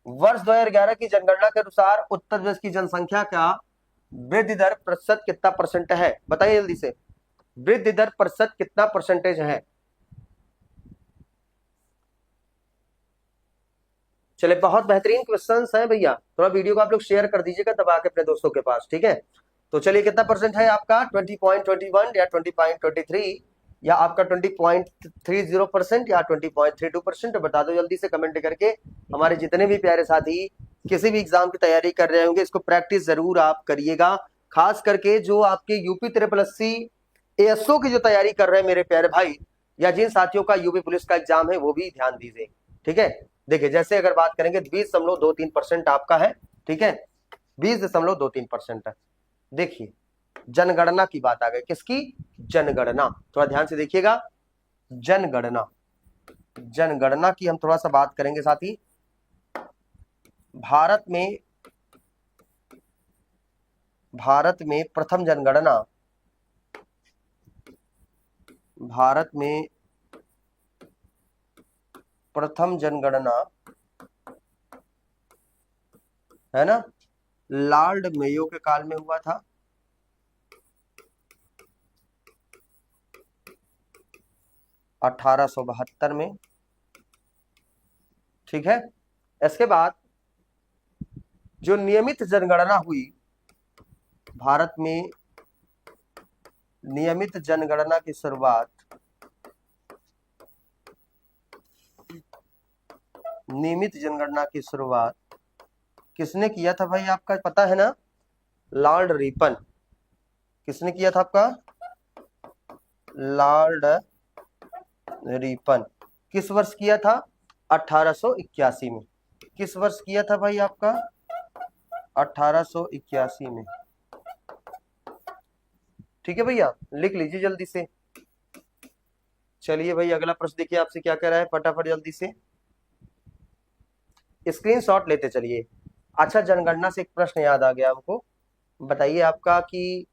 वर्ष 2011 की जनगणना के अनुसार उत्तर प्रदेश की जनसंख्या का वृद्धि दर प्रतिशत कितना परसेंट है, बताइए जल्दी से, वृद्धि दर प्रतिशत कितना परसेंटेज है। चले, बहुत बेहतरीन क्वेश्चंस हैं भैया, थोड़ा वीडियो को आप लोग शेयर कर दीजिएगा दबा के अपने दोस्तों के पास, ठीक है। तो चलिए कितना परसेंट है आपका, 20.21 या 20.23 या आपका 20.30% या 20.32%, बता दो जल्दी से कमेंट करके। हमारे जितने भी प्यारे साथी किसी भी एग्जाम की तैयारी कर रहे होंगे, इसको प्रैक्टिस जरूर आप करिएगा, खास करके जो आपके यूपी 888 एएसओ की जो तैयारी कर रहे हैं मेरे प्यारे भाई, या जिन साथियों का यूपी पुलिस का एग्जाम है, वो भी ध्यान दीजिए, ठीक है। देखिए जैसे अगर बात करेंगे 20.23% आपका है, ठीक है, 20.23% है। देखिए जनगणना की बात आ गई, किसकी, जनगणना, थोड़ा ध्यान से देखिएगा, जनगणना, जनगणना की हम थोड़ा सा बात करेंगे साथी। भारत में प्रथम जनगणना, भारत में प्रथम जनगणना है ना, लॉर्ड मेयो के काल में हुआ था, 1872 में, ठीक है। इसके बाद जो नियमित जनगणना हुई भारत में नियमित जनगणना की शुरुआत नियमित जनगणना की शुरुआत किसने किया था भाई? आपका पता है ना, लॉर्ड रिपन। किसने किया था आपका? Lord Ripon. किस वर्ष किया था? 1881 में। किस वर्ष किया था भाई आपका? 1881 में। ठीक है भैया, लिख लीजिए जल्दी से। चलिए भाई अगला प्रश्न देखिए आपसे क्या कह रहा है, फटाफट जल्दी से स्क्रीनशॉट लेते चलिए। अच्छा, जनगणना से एक प्रश्न याद आ गया हमको। बताइए आपका कि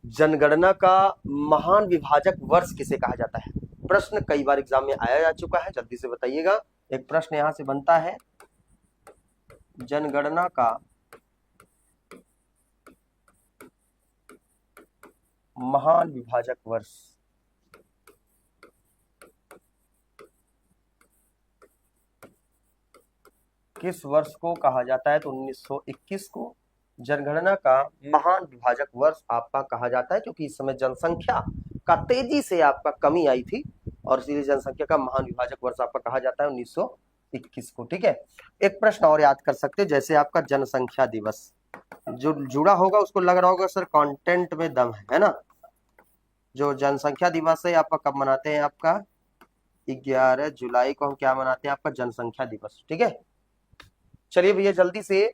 जनगणना का महान विभाजक वर्ष किसे कहा जाता है? प्रश्न कई बार एग्जाम में आया जा चुका है, जल्दी से बताइएगा। एक प्रश्न यहां से बनता है, जनगणना का महान विभाजक वर्ष किस वर्ष को कहा जाता है? तो 1921 को जनगणना का महान विभाजक वर्ष आपका कहा जाता है, क्योंकि इस समय जनसंख्या का तेजी से आपका कमी आई थी और इसीलिए जनसंख्या का महान विभाजक वर्ष आपका कहा जाता है 1921 को। ठीक है, एक प्रश्न और याद कर सकते हैं, जैसे आपका जनसंख्या दिवस जो जुड़ा होगा उसको लग रहा होगा सर कंटेंट में दम है ना। जो जनसंख्या दिवस है आपका कब मनाते हैं? आपका 11 जुलाई को हम क्या मनाते हैं? आपका जनसंख्या दिवस। ठीक है, चलिए भैया जल्दी से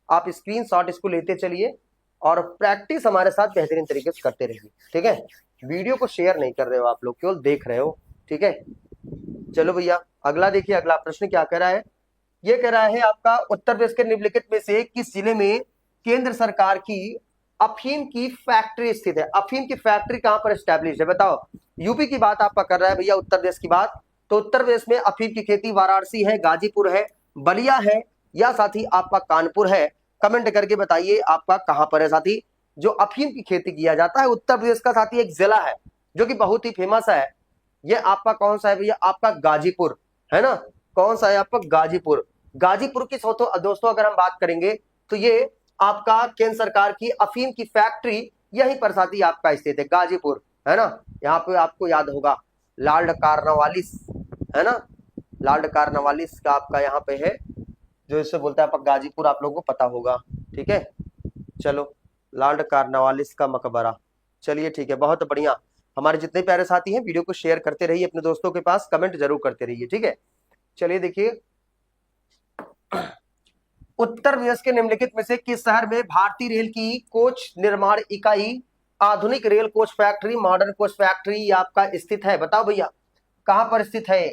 आप स्क्रीनशॉट इसको लेते चलिए और प्रैक्टिस हमारे साथ बेहतरीन तरीके से करते रहिए। ठीक है, वीडियो को शेयर नहीं कर रहे हो आप लोग, केवल देख रहे हो। ठीक है, चलो भैया अगला देखिए, अगला प्रश्न क्या कह रहा है? ये कह रहा है आपका उत्तर प्रदेश के निम्नलिखित में से किस जिले में केंद्र सरकार की अफीम की फैक्ट्री स्थित है? अफीम की फैक्ट्री कहां पर स्टैब्लिश है? बताओ। यूपी की बात आपका कर रहा है भैया, उत्तर प्रदेश की बात। तो उत्तर प्रदेश में अफीम की खेती वाराणसी है, गाजीपुर है, बलिया है, या साथी आपका कानपुर है? कमेंट करके बताइए आपका कहां पर है साथी जो अफीम की खेती किया जाता है। उत्तर प्रदेश का साथी एक जिला है जो कि बहुत ही फेमस है, ये आपका कौन सा है भैया? आपका गाजीपुर है ना। कौन सा है आपका? गाजीपुर। गाजीपुर की दोस्तों अगर हम बात करेंगे तो ये आपका केंद्र सरकार की अफीम की फैक्ट्री यहीं पर साथी आपका स्थित है, गाजीपुर है ना। यहाँ पे आपको याद होगा लॉर्ड कार्नवालिस है ना, लॉर्ड कार्नवालिस का आपका यहाँ पे है जो इसे बोलता है आपका गाजीपुर, आप लोगों को पता होगा। ठीक है, चलो लॉर्ड कार्नवालिस का मकबरा। चलिए ठीक है, बहुत बढ़िया। हमारे जितने प्यारे साथी हैं वीडियो को शेयर करते रहिए अपने दोस्तों के पास, कमेंट जरूर करते रहिए। ठीक है, चलिए देखिए, उत्तर प्रदेश के निम्नलिखित में से किस शहर में भारतीय रेल की कोच निर्माण इकाई, आधुनिक rail coach factory, modern coach factory आपका स्थित है? बताओ भैया कहां पर स्थित है?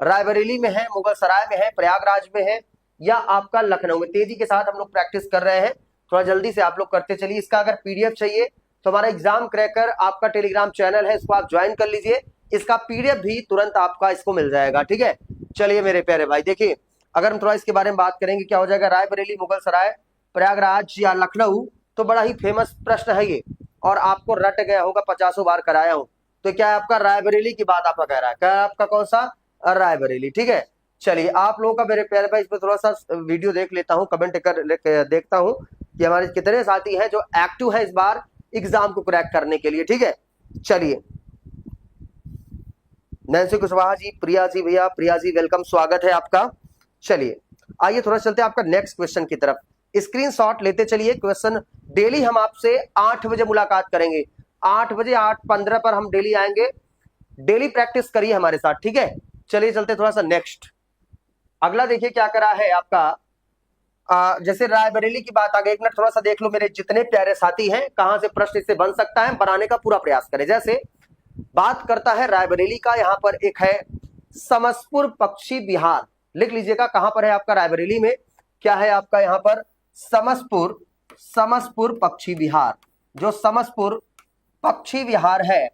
रायबरेली में है, मुगल सराय में है, प्रयागराज में है, या आपका लखनऊ में? तेजी के साथ हम लोग प्रैक्टिस कर रहे हैं, थोड़ा जल्दी से आप लोग करते चलिए। इसका अगर पीडीएफ चाहिए तो हमारा एग्जाम क्रैकर आपका टेलीग्राम चैनल है, इसको आप ज्वाइन कर लीजिए, इसका पीडीएफ भी तुरंत आपका इसको मिल जाएगा। ठीक है, चलिए मेरे प्यारे भाई देखिए, अगर हम थोड़ा इसके बारे में बात करेंगे क्या हो जाएगा, रायबरेली, मुगल सराय, प्रयागराज या लखनऊ, तो बड़ा ही फेमस प्रश्न है ये और आपको रट गया होगा, 50 बार कराया हूं। तो क्या है आपका? रायबरेली की बात आपका कह रहा है, क्या आपका कौन सा? रायबरेली। ठीक है, चलिए आप लोगों का मेरे प्यारे भाई इसमें थोड़ा सा वीडियो देख लेता हूं, कमेंट कर देखता हूं कि हमारे कितने साथी हैं जो एक्टिव है इस बार एग्जाम को क्रैक करने के लिए। ठीक है, चलिए नैन्सी कुशवाहा जी, प्रिया जी, भैया प्रिया जी वेलकम, स्वागत है आपका। चलिए आइए थोड़ा चलते हैं आपका नेक्स्ट क्वेश्चन की तरफ, स्क्रीनशॉट लेते चलिए। क्वेश्चन डेली हम आपसे 8 बजे मुलाकात करेंगे, 8 बजे 8:15 पर हम डेली आएंगे, डेली प्रैक्टिस करिए हमारे साथ। ठीक है, चलिए चलते थोड़ा सा नेक्स्ट, अगला देखिए क्या करा है आपका। जैसे रायबरेली की बात आ गई, एक मिनट थोड़ा सा देख लो मेरे जितने प्यारे साथी हैं, कहां से प्रश्न इससे बन सकता है, बनाने का पूरा प्रयास करें। जैसे बात करता है रायबरेली का, यहां पर एक है समसपुर पक्षी विहार, लिख लीजिएगा कहां पर है आपका रायबरेली में, क्या है आपका यहाँ पर? समसपुर पक्षी विहार। जो समसपुर पक्षी विहार है,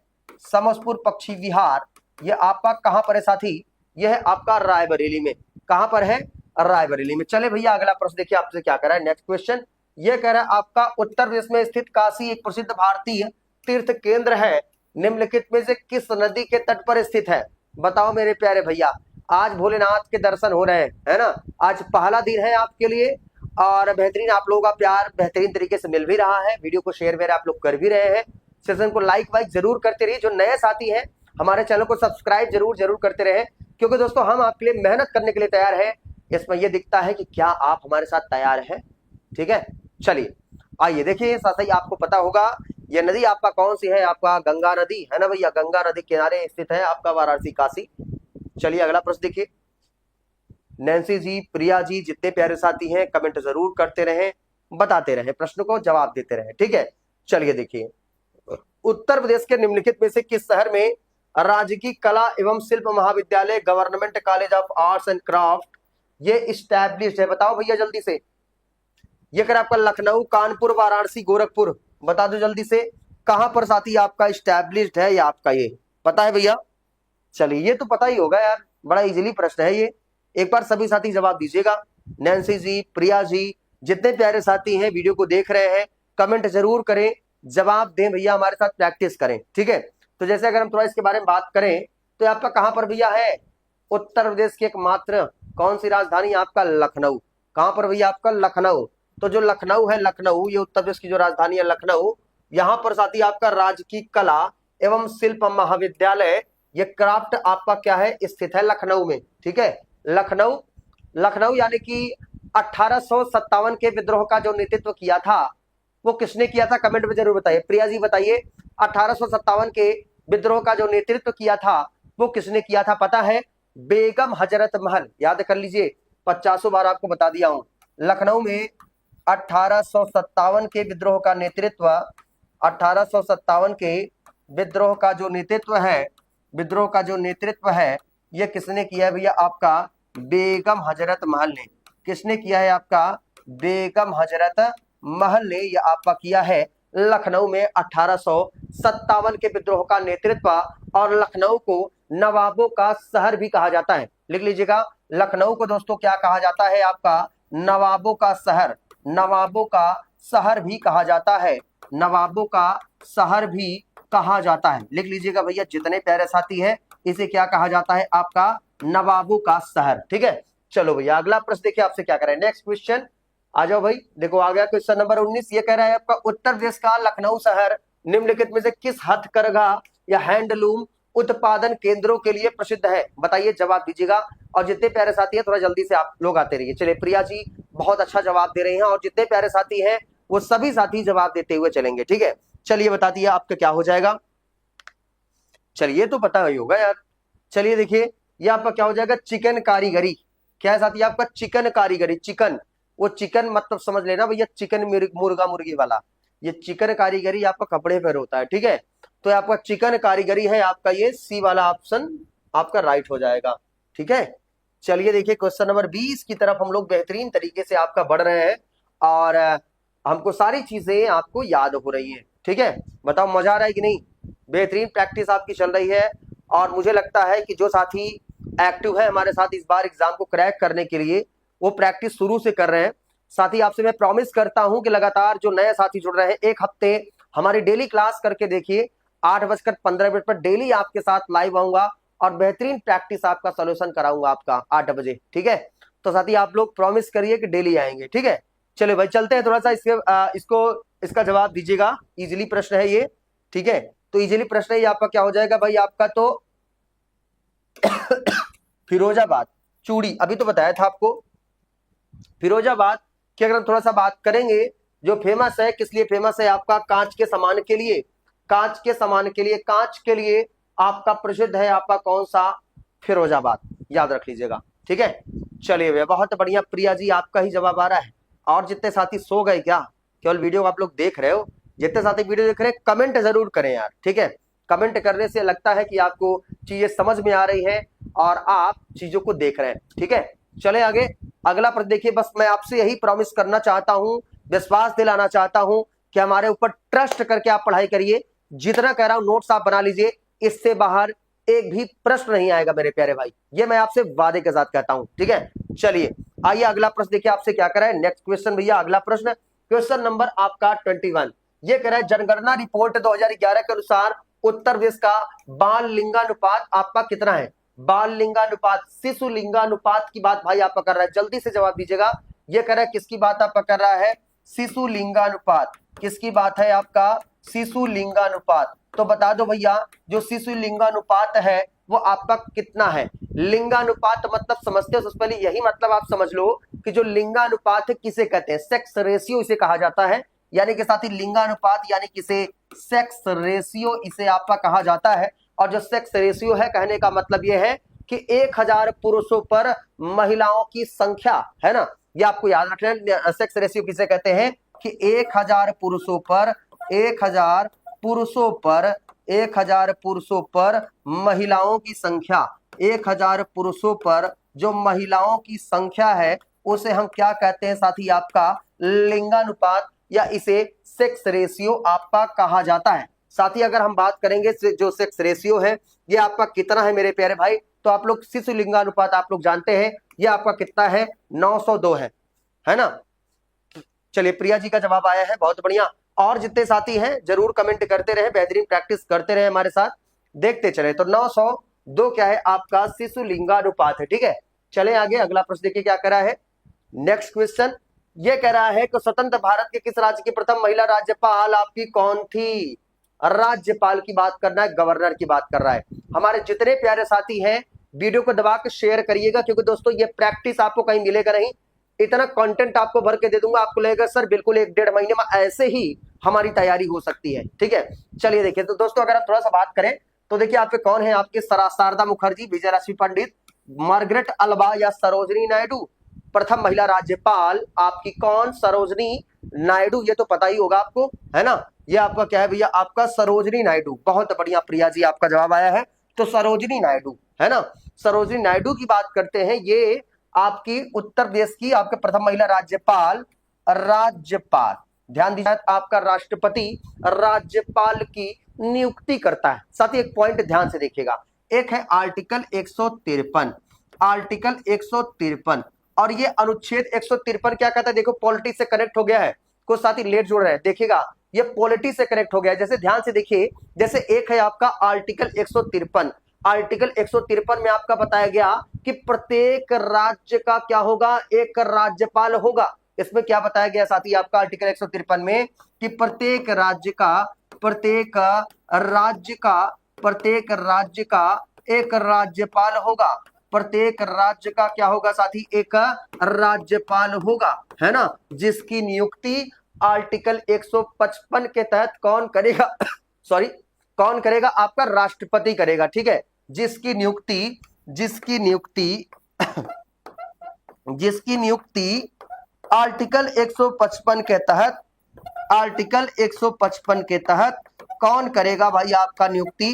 समसपुर पक्षी विहार, ये आपका कहां पर है साथी? यह है आपका रायबरेली में। कहां पर है? रायबरेली में। चले भैया अगला प्रश्न देखिए आपसे क्या कह रहा है, नेक्स्ट क्वेश्चन ये कह रहा है आपका उत्तर प्रदेश में स्थित काशी एक प्रसिद्ध भारतीय तीर्थ केंद्र है, निम्नलिखित में से किस नदी के तट पर स्थित है? बताओ मेरे प्यारे भैया, आज भोलेनाथ के दर्शन हो रहे हैं है ना, आज पहला दिन है आपके लिए और बेहतरीन आप लोगों का प्यार बेहतरीन तरीके से मिल भी रहा है, वीडियो को शेयर मेरे आप लोग कर भी रहे हैं। सेशन को लाइक वाइक जरूर करते रहिए। जो नए साथी हैं हमारे चैनल को सब्सक्राइब जरूर करते रहे, क्योंकि दोस्तों हम आपके लिए मेहनत करने के लिए तैयार है। इसमें यह दिखता है कि क्या आप हमारे साथ तैयार हैं। ठीक है, चलिए आइए देखिए। साथ ही आपको पता होगा यह नदी आपका कौन सी है, आपका गंगा नदी है ना भैया। गंगा नदी किनारे स्थित है आपका वाराणसी काशी। चलिए अगला प्रश्न देखिए। नैन्सी जी, प्रिया जी, जितने प्यारे साथी हैं कमेंट जरूर करते रहें, बताते रहें, प्रश्न को जवाब देते रहें। ठीक है, चलिए देखिए। उत्तर प्रदेश के निम्नलिखित में से किस शहर में राजकीय कला एवं शिल्प महाविद्यालय government college of arts and craft ये इस्टेब्लिश्ड है? बताओ भैया जल्दी से। ये कर आपका लखनऊ, कानपुर, वाराणसी, गोरखपुर, बता दो जल्दी से। कहां पर साथी आपका इस्टेब्लिश्ड है? ये आपका ये पता है भैया? चलिए ये तो पता ही होगा यार, बड़ा इजीली प्रश्न है ये। एक बार सभी साथी जवाब दीजिएगा। नैन्सी जी, प्रिया जी, जितने प्यारे साथी हैं वीडियो को देख रहे हैं कमेंट जरूर करें, जवाब दें भैया, हमारे साथ प्रैक्टिस करें। ठीक है, तो जैसे अगर हम थोड़ा इसके बारे में बात करें तो आपका कहां पर भैया है? उत्तर प्रदेश की एकमात्र कौन सी राजधानी? आपका लखनऊ। कहां पर भैया? आपका लखनऊ। तो जो लखनऊ है, लखनऊ ये उत्तर प्रदेश की जो राजधानी है लखनऊ, यहां पर साथी आपका राजकीय कला एवं शिल्प महाविद्यालय ये क्राफ्ट आपका क्या है? स्थित है लखनऊ में। ठीक है, लखनऊ यानी कि 1857 के विद्रोह का जो नेतृत्व किया था वो किसने किया था? कमेंट में जरूर बताइए। प्रिया जी बताइए, 1857 के विद्रोह का जो नेतृत्व किया था वो किसने किया था? पता है? बेगम हजरत महल। याद कर लीजिए, 50 बार आपको बता दिया हूं। लखनऊ में 1857 के विद्रोह का नेतृत्व, 1857 के विद्रोह का जो नेतृत्व है ये किसने किया है भैया? आपका बेगम हजरत महल ने। किसने किया है? आपका बेगम हजरत महल ने यह आपका किया है लखनऊ में 1857 के विद्रोह का नेतृत्व। और लखनऊ को नवाबों का शहर भी कहा जाता है। लिख लीजिएगा, लखनऊ को दोस्तों क्या कहा जाता है? आपका नवाबों का शहर। नवाबों का शहर भी कहा जाता है। नवाबों का शहर भी कहा जाता है। लिख लीजिएगा भैया, जितने प्यारे साथी हैं इसे क्या कहा जाता है? आपका नवाबों का शहर। ठीक है, चलो भैया अगला प्रश्न देखिए आपसे क्या करें। नेक्स्ट क्वेश्चन आ जाओ भाई। देखो आ गया क्वेश्चन नंबर 19। ये कह रहा है आपका उत्तर प्रदेश का लखनऊ शहर निम्नलिखित में से किस हथकरघा या हैंडलूम उत्पादन केंद्रों के लिए प्रसिद्ध है? बताइए, जवाब दीजिएगा। और जितने प्यारे साथी हैं थोड़ा जल्दी से आप लोग आते रहिए। चलिए प्रिया जी बहुत अच्छा जवाब दे रहे हैं, और जितने प्यारे साथी हैं वो सभी साथी जवाब देते हुए चलेंगे। ठीक है, चलिए बता दिया आपका क्या हो जाएगा। चलिए तो पता ही होगा यार। चलिए देखिए, ये आपका क्या हो जाएगा? चिकन कारीगरी। क्या है साथी? आपका चिकन कारीगरी। चिकन, वो चिकन मतलब समझ लेना भैया, चिकन मुर्गा मुर्गी वाला। ये चिकन कारीगरी आपका कपड़े पर होता है। ठीक है, तो आपका चिकन कारीगरी है आपका ये सी वाला ऑप्शन आपका राइट हो जाएगा। ठीक है, चलिए देखिए क्वेश्चन नंबर 20 की तरफ हम लोग बेहतरीन तरीके से आपका बढ़ रहे हैं, और हमको सारी चीजें आपको याद हो रही है। ठीक है, बताओ मजा आ रहा है कि नहीं? बेहतरीन प्रैक्टिस आपकी चल रही है, और मुझे लगता है कि जो साथी एक्टिव है हमारे साथ इस बार एग्जाम को क्रैक करने के लिए, वो प्रैक्टिस शुरू से कर रहे हैं। साथी आपसे मैं प्रॉमिस करता हूं कि लगातार जो नए साथी जुड़ रहे हैं, एक हफ्ते हमारी डेली क्लास करके देखिए। 8:15 पर डेली आपके साथ लाइव आऊंगा और बेहतरीन प्रैक्टिस आपका सोल्यूशन कराऊंगा आपका 8 बजे। ठीक है, तो साथी आप लोग प्रॉमिस करिए कि डेली आएंगे। ठीक है, चलो भाई चलते हैं थोड़ा सा इसका जवाब दीजिएगा। इजिली प्रश्न है ये। ठीक है, तो इजिली प्रश्न है ये आपका क्या हो जाएगा भाई? आपका तो फिरोजाबाद चूड़ी, अभी तो बताया था आपको। फिरोजाबाद की अगर हम थोड़ा सा बात करेंगे, जो फेमस है, किस लिए फेमस है? आपका कांच के सामान के लिए। कांच के सामान के लिए, कांच के लिए आपका प्रसिद्ध है आपका कौन सा? फिरोजाबाद। याद रख लीजिएगा। ठीक है, चलिए भैया बहुत बढ़िया। प्रिया जी आपका ही जवाब आ रहा है। और जितने साथी सो गए क्या? केवल वीडियो आप लोग देख रहे हो? जितने साथी वीडियो देख रहे हैं कमेंट जरूर करें यार। ठीक है, कमेंट करने से लगता है कि आपको चीजें समझ में आ रही है और आप चीजों को देख रहे हैं। ठीक है, चले आगे। अगला प्रश्न देखिए। बस मैं आपसे यही प्रॉमिस करना चाहता हूं, विश्वास दिलाना चाहता हूं कि हमारे ऊपर ट्रस्ट करके आप पढ़ाई करिए। जितना कह रहा हूं नोट्स आप बना लीजिए, इससे बाहर एक भी प्रश्न नहीं आएगा मेरे प्यारे भाई, ये मैं आपसे वादे के साथ कहता हूं। ठीक है, चलिए आइए अगला प्रश्न देखिए आपसे क्या करा है। नेक्स्ट क्वेश्चन भैया, अगला प्रश्न क्वेश्चन नंबर आपका 21। ये कह रहा है जनगणना रिपोर्ट 2011 के अनुसार उत्तर प्रदेश का बाल लिंगानुपात आपका कितना है? बाल लिंगानुपात, शिशु लिंगानुपात की बात भाई आपका कर रहा है, जल्दी से जवाब दीजिएगा। ये कह रहा है किसकी बात आपका कर रहा है? शिशु लिंगानुपात। किसकी बात है? आपका शिशु लिंगानुपात। तो बता दो भैया जो शिशु लिंगानुपात है वो आपका कितना है। लिंगानुपात मतलब समझते हो, सबसे पहले यही मतलब आप समझ लो कि जो लिंगानुपात है किसे कहते हैं, सेक्स रेशियो इसे कहा जाता है। यानी कि साथ ही लिंगानुपात यानी किसे सेक्स रेशियो इसे आपका कहा जाता है। और जो सेक्स रेशियो है कहने का मतलब यह है कि 1000 पुरुषों पर महिलाओं की संख्या है ना, ये आपको याद रखना। सेक्स रेशियो किसे कहते हैं कि 1000 पुरुषों पर 1000 पुरुषों पर 1000 पुरुषों पर महिलाओं की संख्या, 1000 पुरुषों पर जो महिलाओं की संख्या है उसे हम क्या कहते हैं साथी, आपका लिंगानुपात या इसे सेक्स रेशियो आपका कहा जाता है। साथी अगर हम बात करेंगे जो सेक्स रेशियो है ये आपका कितना है मेरे प्यारे भाई, तो आप लोग शिशु लिंगानुपात आप लोग जानते हैं ये आपका कितना है, 902 है ना। चलिए प्रिया जी का जवाब आया है, बहुत बढ़िया। और जितने साथी हैं जरूर कमेंट करते रहे, बेहतरीन प्रैक्टिस करते रहे हमारे साथ, देखते चले। तो 902 क्या है आपका शिशु लिंगानुपात है, ठीक है। चले आगे, अगला प्रश्न देखिए क्या कह रहा है। नेक्स्ट क्वेश्चन ये कह रहा है कि स्वतंत्र भारत के किस राज्य की प्रथम महिला राज्यपाल आपकी कौन थी। राज्यपाल की बात करना है, गवर्नर की बात कर रहा है। हमारे जितने प्यारे साथी हैं वीडियो को दबा के शेयर करिएगा, क्योंकि दोस्तों ये प्रैक्टिस आपको कहीं मिलेगा नहीं। इतना कंटेंट आपको भर के दे दूंगा, आपको लगेगा सर बिल्कुल 1-1.5 महीने में ऐसे ही हमारी तैयारी हो सकती है, ठीक है। चलिए देखिए, तो दोस्तों अगर आप थोड़ा सा बात करें तो देखिए आपके कौन है, आपके शारदा मुखर्जी, विजयलक्ष्मी पंडित, मार्गरेट अल्वा या सरोजनी नायडू। प्रथम महिला राज्यपाल आपकी कौन, सरोजनी नायडू, ये तो पता ही होगा आपको, है ना। ये आपका क्या है भैया, आपका सरोजनी नायडू। बहुत बढ़िया प्रिया जी आपका जवाब आया है, तो सरोजनी नायडू है ना। सरोजनी नायडू की बात करते हैं, ये आपकी उत्तर प्रदेश की आपके प्रथम महिला राज्यपाल। राज्यपाल ध्यान दीजिए, आपका राष्ट्रपति राज्यपाल की नियुक्ति करता है। साथ ही एक पॉइंट ध्यान से देखिएगा, एक है आर्टिकल 153, आर्टिकल 153 और ये अनुच्छेद 153 क्या कहता है, देखो पॉलिटिक्स से कनेक्ट हो गया है, कुछ साथी लेट जुड़ रहे हैं, देखिएगा ये पॉलिटिक्स से कनेक्ट हो गया है। जैसे ध्यान से देखिए, जैसे एक है आपका आर्टिकल 153, आर्टिकल 153 में आपका बताया गया कि प्रत्येक राज्य का क्या होगा, एक राज्यपाल होगा। इसमें क्या बताया गया साथी आपका आर्टिकल 153 में कि प्रत्येक राज्य का एक राज्यपाल होगा। प्रत्येक राज्य का क्या होगा साथी, एक राज्यपाल होगा, है ना, जिसकी नियुक्ति आर्टिकल 155 के तहत कौन करेगा सॉरी कौन करेगा, आपका राष्ट्रपति करेगा, ठीक है। जिसकी नियुक्ति आर्टिकल 155 के तहत, आर्टिकल 155 के तहत कौन करेगा भाई, आपका नियुक्ति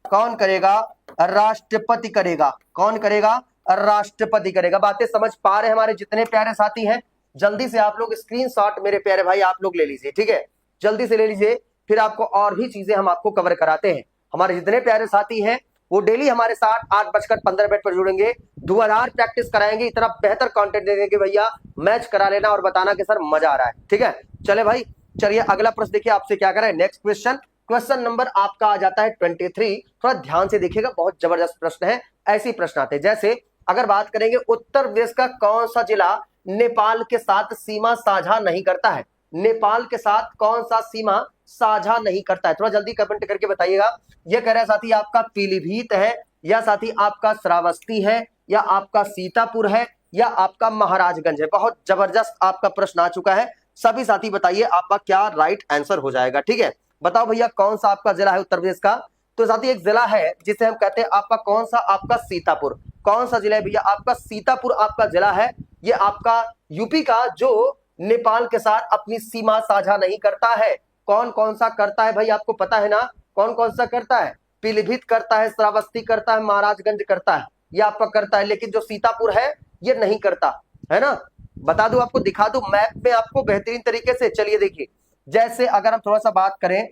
कौन करेगा, राष्ट्रपति करेगा। कौन करेगा, राष्ट्रपति करेगा। बातें समझ पा रहे हैं हमारे जितने प्यारे साथी हैं, जल्दी से आप लोग स्क्रीनशॉट मेरे प्यारे भाई आप लोग ले लीजिए, ठीक है, जल्दी से ले लीजिए, फिर आपको और भी चीजें हम आपको कवर कराते हैं। हमारे जितने प्यारे साथी हैं वो डेली हमारे साथ 8:15 पर जुड़ेंगे, धुआंधार प्रैक्टिस कराएंगे, इतना बेहतर कंटेंट देंगे कि भैया मैच करा लेना और बताना कि सर मजा आ रहा है, ठीक है। चले भाई, चलिए अगला प्रश्न देखिए आपसे क्या करें। नेक्स्ट क्वेश्चन, क्वेश्चन नंबर आपका आ जाता है 23। थोड़ा ध्यान से देखिएगा, बहुत जबरदस्त प्रश्न है। ऐसी प्रश्न आते हैं, जैसे अगर बात करेंगे उत्तर प्रदेश का कौन सा जिला नेपाल के साथ सीमा साझा नहीं करता है। नेपाल के साथ कौन सा सीमा साझा नहीं करता है, थोड़ा जल्दी कमेंट करके बताइएगा। ये कह रहा है साथी आपका पीलीभीत है, या साथी आपका श्रावस्ती है, या आपका सीतापुर है, या आपका महाराजगंज है। बहुत जबरदस्त आपका प्रश्न आ चुका है, सभी साथी बताइए आपका क्या राइट आंसर हो जाएगा, ठीक है। बताओ भैया कौन सा आपका जिला है उत्तर प्रदेश का। तो साथी एक जिला है जिसे हम कहते हैं आपका कौन सा, आपका सीतापुर। कौन सा जिला है भैया, आपका सीतापुर आपका जिला है। ये आपका यूपी का जो नेपाल के साथ अपनी सीमा साझा नहीं करता है। कौन कौन सा करता है भाई, आपको पता है ना, कौन कौन सा करता है, पीलीभीत करता है, श्रावस्ती करता है, महाराजगंज करता है, ये आपका करता है। लेकिन जो सीतापुर है ये नहीं करता है ना। बता दूं आपको, दिखा दूं मैप में आपको बेहतरीन तरीके से। चलिए देखिए, जैसे अगर हम थोड़ा सा बात करें,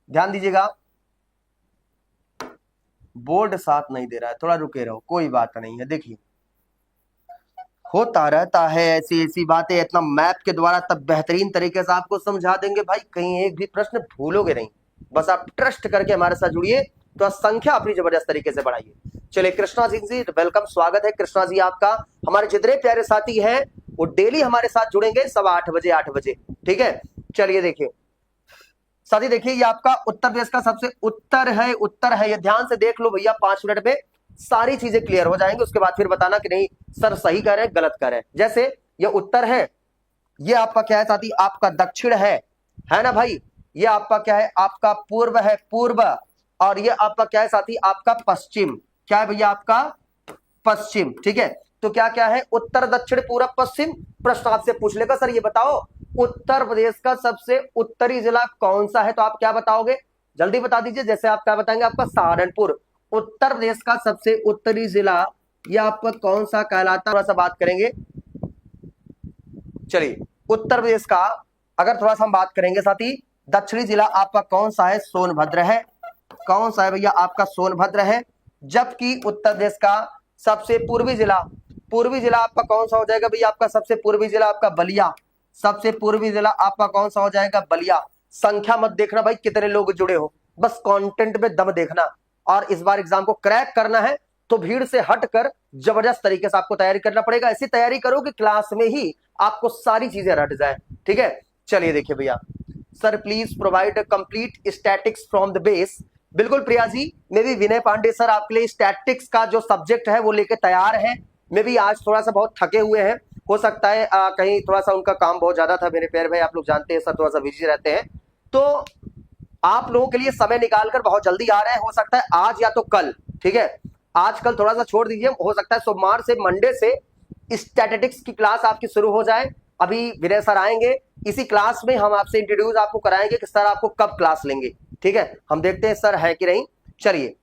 ध्यान दीजिएगा, बोर्ड साथ नहीं दे रहा है, थोड़ा रुके रहो, कोई बात नहीं है। देखिए होता रहता है ऐसी ऐसी बातें, इतना मैप के द्वारा तब बेहतरीन तरीके से आपको समझा देंगे भाई, कहीं एक भी प्रश्न भूलोगे नहीं। बस आप ट्रस्ट करके हमारे साथ जुड़िए, तो संख्या अपनी जबरदस्त तरीके से बढ़ाइए। चलिए कृष्णा सिंह जी वेलकम, स्वागत है कृष्णा जी आपका। हमारे जितने प्यारे साथी हैं वो डेली हमारे साथ जुड़ेंगे 8:15 8 बजे, ठीक है। चलिए देखिए, साथी देखिए ये आपका उत्तर प्रदेश का सबसे उत्तर है, उत्तर है, ये ध्यान से देख लो भैया, 5 मिनट में सारी चीजें क्लियर हो जाएंगी, उसके बाद फिर बताना कि नहीं सर सही कह रहे हैं गलत कह रहे हैं। जैसे ये उत्तर है, ये आपका क्या है साथी, आपका दक्षिण है ना भाई, ये आपका क्या है, आपका पूर्व है, पूर्व, और ये आपका क्या है साथी, आपका पश्चिम, क्या है भैया आपका पश्चिम, ठीक है। तो क्या क्या है, उत्तर दक्षिण पूरब पश्चिम। प्रश्न आपसे पूछ लेगा सर ये बताओ उत्तर प्रदेश का सबसे उत्तरी जिला कौन सा है, तो आप क्या बताओगे, जल्दी बता दीजिए। जैसे आप क्या बताएंगे, आपका सहारनपुर। उत्तर प्रदेश का सबसे उत्तरी जिला ये आपका कौन सा कहलाता है, थोड़ा सा बात करेंगे। चलिए उत्तर प्रदेश का अगर थोड़ा सा हम बात करेंगे साथी, दक्षिणी जिला आपका कौन सा है, सोनभद्र है। कौन सा है भैया, आपका सोनभद्र है। जबकि उत्तर प्रदेश का सबसे पूर्वी जिला, पूर्वी जिला आपका कौन सा हो जाएगा भैया, आपका सबसे पूर्वी जिला आपका बलिया। सबसे पूर्वी जिला आपका कौन सा हो जाएगा, बलिया। संख्या मत देखना भाई कितने लोग जुड़े हो, बस कंटेंट में दम देखना। और इस बार एग्जाम को क्रैक करना है तो भीड़ से हटकर जबरदस्त तरीके से आपको तैयारी करना पड़ेगा। ऐसी तैयारी करो कि क्लास में ही आपको सारी चीजें रट जाए, ठीक है। चलिए देखिए भैया, sir please provide complete statics from the base. बिल्कुल प्रिया जी, मे भी विनय पांडे सर आपके लिए स्टैटिक्स का जो सब्जेक्ट है वो लेके तैयार है। मे भी आज थोड़ा सा बहुत थके हुए हैं, हो सकता है कहीं थोड़ा सा उनका काम बहुत ज्यादा था। मेरे प्यारे भाई आप लोग जानते हैं सर थोड़ा सा बिजी रहते हैं, तो आप लोगों के लिए समय निकालकर बहुत जल्दी आ रहे हैं। हो सकता है आज या तो कल, ठीक है, आज कल थोड़ा सा छोड़ दीजिए, हो सकता है सोमवार से मंडे से स्टैटिस्टिक्स की क्लास आपकी शुरू हो जाए। अभी विनय सर आएंगे, इसी क्लास में हम आपसे इंट्रोड्यूस आपको कराएंगे कि सर आपको कब क्लास लेंगे, ठीक है। हम देखते हैं सर है कि नहीं। चलिए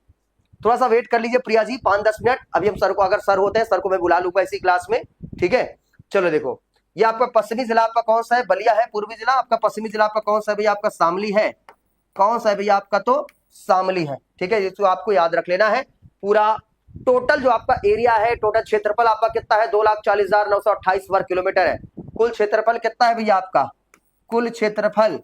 थोड़ा सा वेट कर लीजिए प्रिया जी, 5-10 मिनट। अभी हम सर को, अगर सर होते हैं सर को मैं बुला लूंगा इसी क्लास में, ठीक है। चलो देखो, ये आपका पश्चिमी जिला आपका कौन सा है, बलिया है। पूर्वी जिला आपका, पश्चिमी जिला आपका कौन सा है भैया, आपका शामली है। कौन सा है भैया आपका, तो शामली है, ठीक है। इसको आपको याद रख लेना है। पूरा टोटल जो आपका एरिया है, टोटल क्षेत्रफल आपका कितना है, 2,40,928 वर्ग किलोमीटर है। कुल क्षेत्रफल कितना है भैया आपका, कुल क्षेत्रफल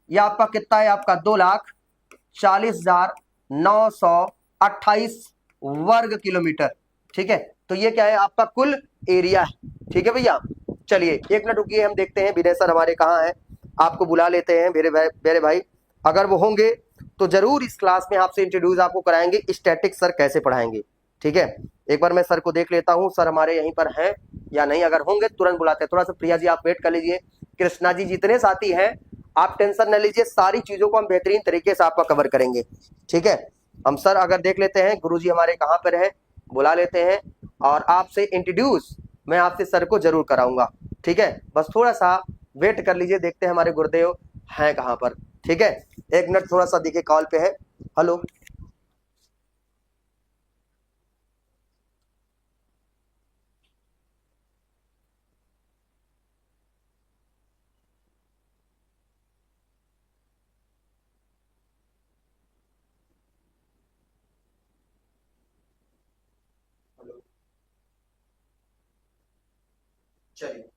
ये आपका कितना है, आपका 2,40,928 वर्ग किलोमीटर, ठीक है। तो ये क्या है, आपका कुल एरिया है, ठीक है भैया। चलिए 1 मिनट रुकिए, हम देखते हैं विनय सर हमारे कहाँ हैं, आपको बुला लेते हैं। मेरे भाई अगर वो होंगे तो जरूर इस क्लास में आपसे इंट्रोड्यूस आपको कराएंगे स्टैटिक सर कैसे पढ़ाएंगे, ठीक है। एक बार मैं सर को देख लेता हूँ, सर हमारे यहीं पर हैं या नहीं, अगर होंगे तुरंत बुलाते हैं। थोड़ा सा प्रिया जी आप वेट कर लीजिए, कृष्णा जी जितने साथी हैं आप टेंशन न लीजिए, सारी चीजों को हम बेहतरीन तरीके से आपका कवर करेंगे, ठीक है। हम सर अगर देख लेते हैं गुरुजी हमारे कहाँ पर है, बुला लेते हैं और आपसे इंट्रोड्यूस मैं आपसे सर को जरूर कराऊंगा, ठीक है। बस थोड़ा सा वेट कर लीजिए, देखते हैं हमारे गुरुदेव हैं कहाँ पर, ठीक है। 1 मिनट, थोड़ा सा देखिए कॉल पे है। हेलो, चलिए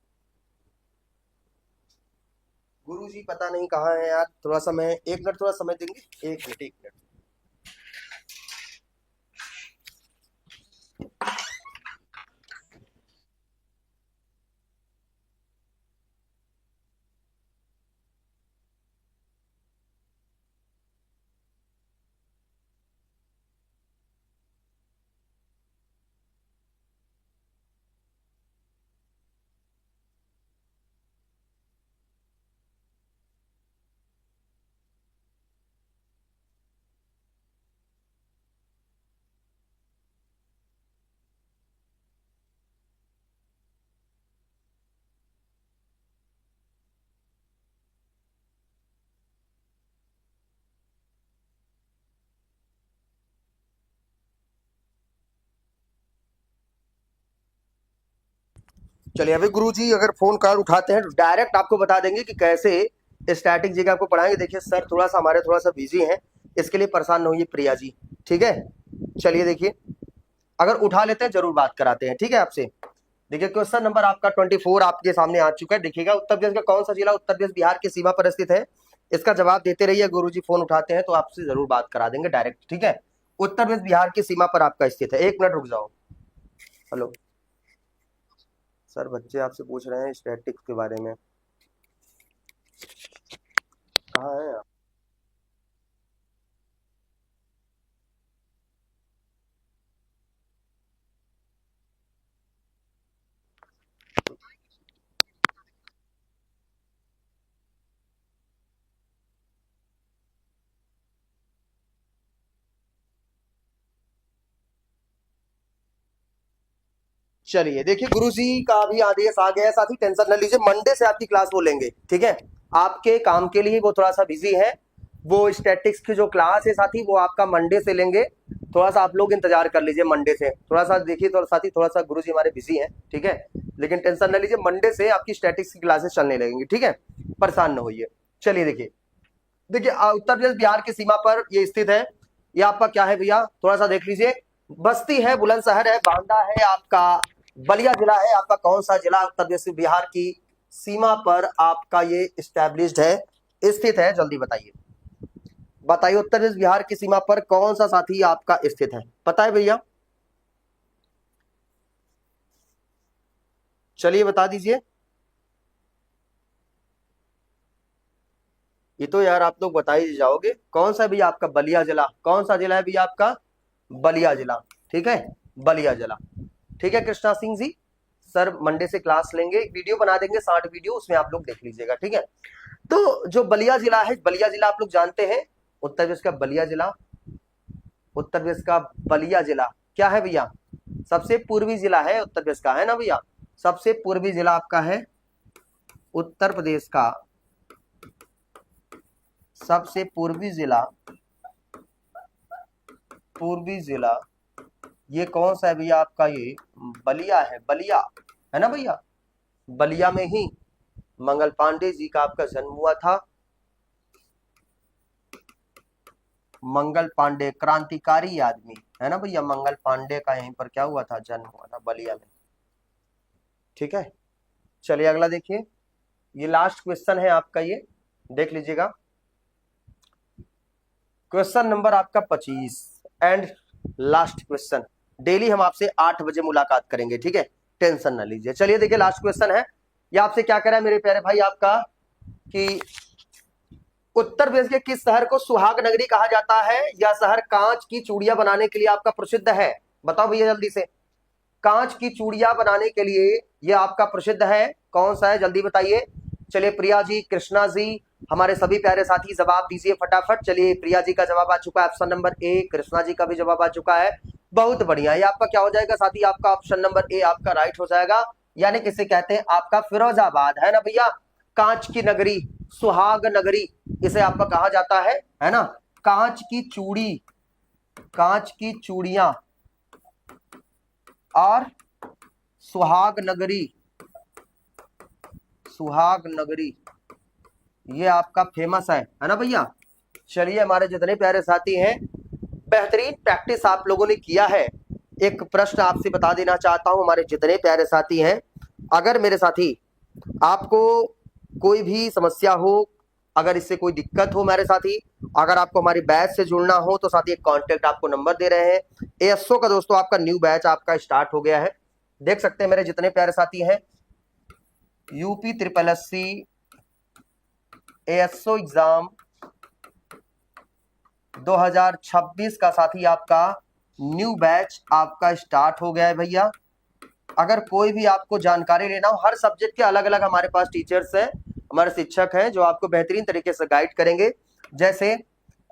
गुरु जी पता नहीं कहाँ है यार, थोड़ा सा मैं 1 मिनट, थोड़ा समय देंगे, 1 मिनट 1 मिनट। चलिए अभी गुरु जी अगर फोन कॉल उठाते हैं तो डायरेक्ट आपको बता देंगे कि कैसे स्टैटिक जी का आपको पढ़ाएंगे। देखिए सर थोड़ा सा हमारे थोड़ा सा बिजी हैं, इसके लिए परेशान न होइए प्रिया जी, ठीक है। चलिए देखिए अगर उठा लेते हैं जरूर बात कराते हैं, ठीक है आपसे। देखिए क्वेश्चन नंबर आपका 24 आपके सामने आ चुका है। देखिएगा उत्तर प्रदेश का कौन सा जिला उत्तर प्रदेश बिहार की सीमा पर स्थित है, इसका जवाब देते रहिए। गुरुजी फोन उठाते हैं तो आपसे जरूर बात करा देंगे डायरेक्ट, ठीक है। उत्तर प्रदेश बिहार की सीमा पर आपका स्थित है। 1 मिनट रुक जाओ। हेलो सर, बच्चे आपसे पूछ रहे हैं स्टैटिक्स के बारे में, कहाँ हैं आप? चलिए देखिए, गुरुजी का भी आदेश आ गया है, साथ ही टेंशन न लीजिए, मंडे से आपकी क्लास वो लेंगे, ठीक है। आपके काम के लिए वो थोड़ा सा बिजी है, वो स्टैटिक्स की जो क्लास है साथी वो आपका मंडे से लेंगे। थोड़ा सा आप लोग इंतजार कर लीजिए मंडे से, थोड़ा सा देखिए, थोड़ा साथी थोड़ा सा गुरुजी हमारे बिजी हैं, ठीक है। लेकिन टेंशन न लीजिए, मंडे से आपकी स्टैटिक्स की क्लासेस चलने लगेंगी, ठीक है, परेशान न होइए। चलिए देखिए देखिए, उत्तर प्रदेश बिहार की सीमा पर ये स्थित है। ये आपका क्या है भैया, थोड़ा सा देख लीजिए, बस्ती है, बुलंदशहर है, बांदा है, आपका बलिया जिला है। आपका कौन सा जिला उत्तर प्रदेश बिहार की सीमा पर आपका ये स्टैब्लिश्ड है, स्थित है, जल्दी बताइए, बताइए उत्तर प्रदेश बिहार की सीमा पर कौन सा साथी आपका स्थित है, पता है भैया? चलिए बता दीजिए। ये तो यार आप लोग बता ही जाओगे, कौन सा भैया आपका बलिया जिला, कौन सा जिला है भैया आपका? बलिया जिला, ठीक है, बलिया जिला, ठीक है। कृष्णा सिंह जी, सर मंडे से क्लास लेंगे, वीडियो बना देंगे, 60 वीडियो, उसमें आप लोग देख लीजिएगा, ठीक है। तो जो बलिया जिला है, बलिया जिला आप लोग जानते हैं, उत्तर प्रदेश का बलिया जिला, उत्तर प्रदेश का बलिया जिला क्या है भैया? सबसे पूर्वी जिला है उत्तर प्रदेश का, है ना भैया? सबसे पूर्वी जिला आपका है उत्तर प्रदेश का, सबसे पूर्वी जिला, पूर्वी जिला ये कौन सा है भैया आपका? ये बलिया है, बलिया है ना भैया। बलिया में ही मंगल पांडे जी का आपका जन्म हुआ था। मंगल पांडे क्रांतिकारी आदमी है ना भैया, मंगल पांडे का यहीं पर क्या हुआ था, जन्म हुआ था बलिया में, ठीक है। चलिए अगला देखिए, ये लास्ट क्वेश्चन है आपका, ये देख लीजिएगा, क्वेश्चन नंबर आपका 25 एंड लास्ट क्वेश्चन। डेली हम आपसे 8 बजे मुलाकात करेंगे, ठीक है, टेंशन ना लीजिए। चलिए देखिए, लास्ट क्वेश्चन है, ये आपसे क्या कह रहा है मेरे प्यारे भाई आपका, कि उत्तर प्रदेश के किस शहर को सुहाग नगरी कहा जाता है? यह शहर कांच की चूड़ियां बनाने के लिए आपका प्रसिद्ध है, बताओ भैया जल्दी से। कांच की चूड़ियां बनाने के लिए यह आपका प्रसिद्ध है, कौन सा है, जल्दी बताइए। चलिए प्रिया जी, कृष्णा जी, हमारे सभी प्यारे साथी जवाब दीजिए फटाफट। चलिए प्रिया जी का जवाब आ चुका है, option number A. Krishna ji का भी जवाब आ चुका है, बहुत बढ़िया। ये आपका क्या हो जाएगा साथी, आपका ऑप्शन नंबर ए आपका राइट हो जाएगा, यानी किसे कहते हैं आपका फिरोजाबाद, है ना भैया। कांच की नगरी, सुहाग नगरी इसे आपका कहा जाता है ना। कांच की चूड़ी, कांच की चूड़ियां और सुहाग नगरी, सुहाग नगरी ये आपका फेमस है ना भैया। चलिए हमारे जितने प्यारे साथी हैं, बेहतरीन प्रैक्टिस आप लोगों ने किया है। एक प्रश्न आपसे बता देना चाहता हूं, हमारे जितने प्यारे साथी हैं, अगर मेरे साथी आपको कोई भी समस्या हो, अगर इससे कोई दिक्कत हो मेरे साथी, अगर आपको हमारी बैच से जुड़ना हो तो साथी एक कांटेक्ट आपको नंबर दे रहे हैं। एएसओ का दोस्तों आपका न्यू बैच आपका स्टार्ट हो गया है, देख सकते हैं मेरे जितने प्यारे साथी हैं। UP triple SC ASO exam 2026 का साथी आपका न्यू बैच आपका स्टार्ट हो गया है भैया। अगर कोई भी आपको जानकारी लेना हो, हर सब्जेक्ट के अलग अलग हमारे पास टीचर्स हैं, हमारे शिक्षक हैं जो आपको बेहतरीन तरीके से गाइड करेंगे। जैसे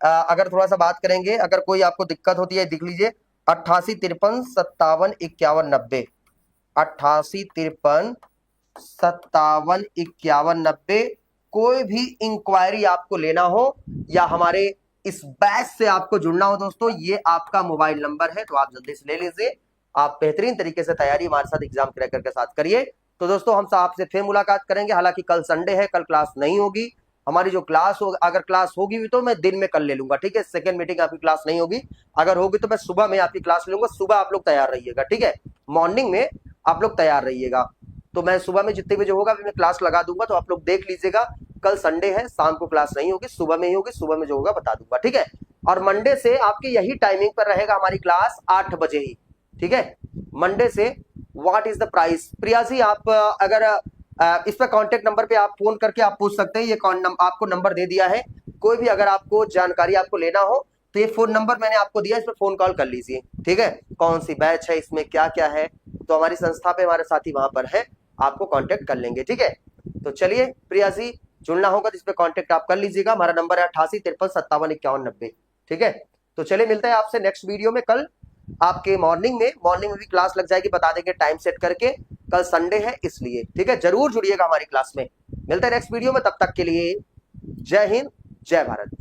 अगर थोड़ा सा बात करेंगे, अगर कोई आपको दिक्कत होती है, देख लीजिए 8853575190, 8853575190। कोई भी इंक्वायरी आपको लेना हो या हमारे इस बैच से आपको जुड़ना हो दोस्तों, ये आपका मोबाइल नंबर है, तो आप जल्दी से ले लीजिए। आप बेहतरीन तरीके से तैयारी हमारे साथ एग्जाम क्रैकर के साथ करिए। तो दोस्तों हम आपसे फिर मुलाकात करेंगे, हालांकि कल संडे है, कल क्लास नहीं होगी हमारी। जो क्लास हो, अगर क्लास होगी भी तो मैं दिन में कल ले लूंगा, ठीक है। सेकंड मीटिंग आपकी क्लास नहीं होगी, अगर होगी तो मैं सुबह में आपकी क्लास लूंगा। सुबह आप लोग तैयार रहिएगा, ठीक है, मॉर्निंग में आप लोग तैयार रहिएगा। तो मैं सुबह में जितने बजे होगा मैं क्लास लगा दूंगा, तो आप लोग देख लीजिएगा। कल संडे है, शाम को क्लास नहीं होगी, सुबह में ही होगी, सुबह में जो होगा बता दूंगा, ठीक है। और मंडे से आपकी यही टाइमिंग पर रहेगा हमारी क्लास 8 बजे ही, ठीक है, मंडे से। What is the price, Priya ji आप अगर इस पर कॉन्टेक्ट नंबर पे आप फोन करके आप पूछ सकते हैं, ये आपको नंबर दे दिया है। कोई भी अगर आपको जानकारी आपको लेना हो तो ये फोन नंबर मैंने आपको दिया, इस पर फोन कॉल कर लीजिए, ठीक है। कौन सी बैच है, इसमें क्या क्या है, तो हमारी संस्था पे हमारे साथी वहां पर है, आपको कांटेक्ट कर लेंगे, ठीक है। तो चलिए प्रिया जी, जुड़ना होगा तो इस पर कांटेक्ट आप कर लीजिएगा, हमारा नंबर है 8853575190, ठीक है। तो चलिए मिलते हैं आपसे नेक्स्ट वीडियो में कल। आपके मॉर्निंग में भी क्लास लग जाएगी, बता देंगे टाइम सेट करके, कल संडे है इसलिए, ठीक है। जरूर जुड़िएगा हमारी क्लास में। मिलते हैं नेक्स्ट वीडियो में, तब तक के लिए जय हिंद जय भारत।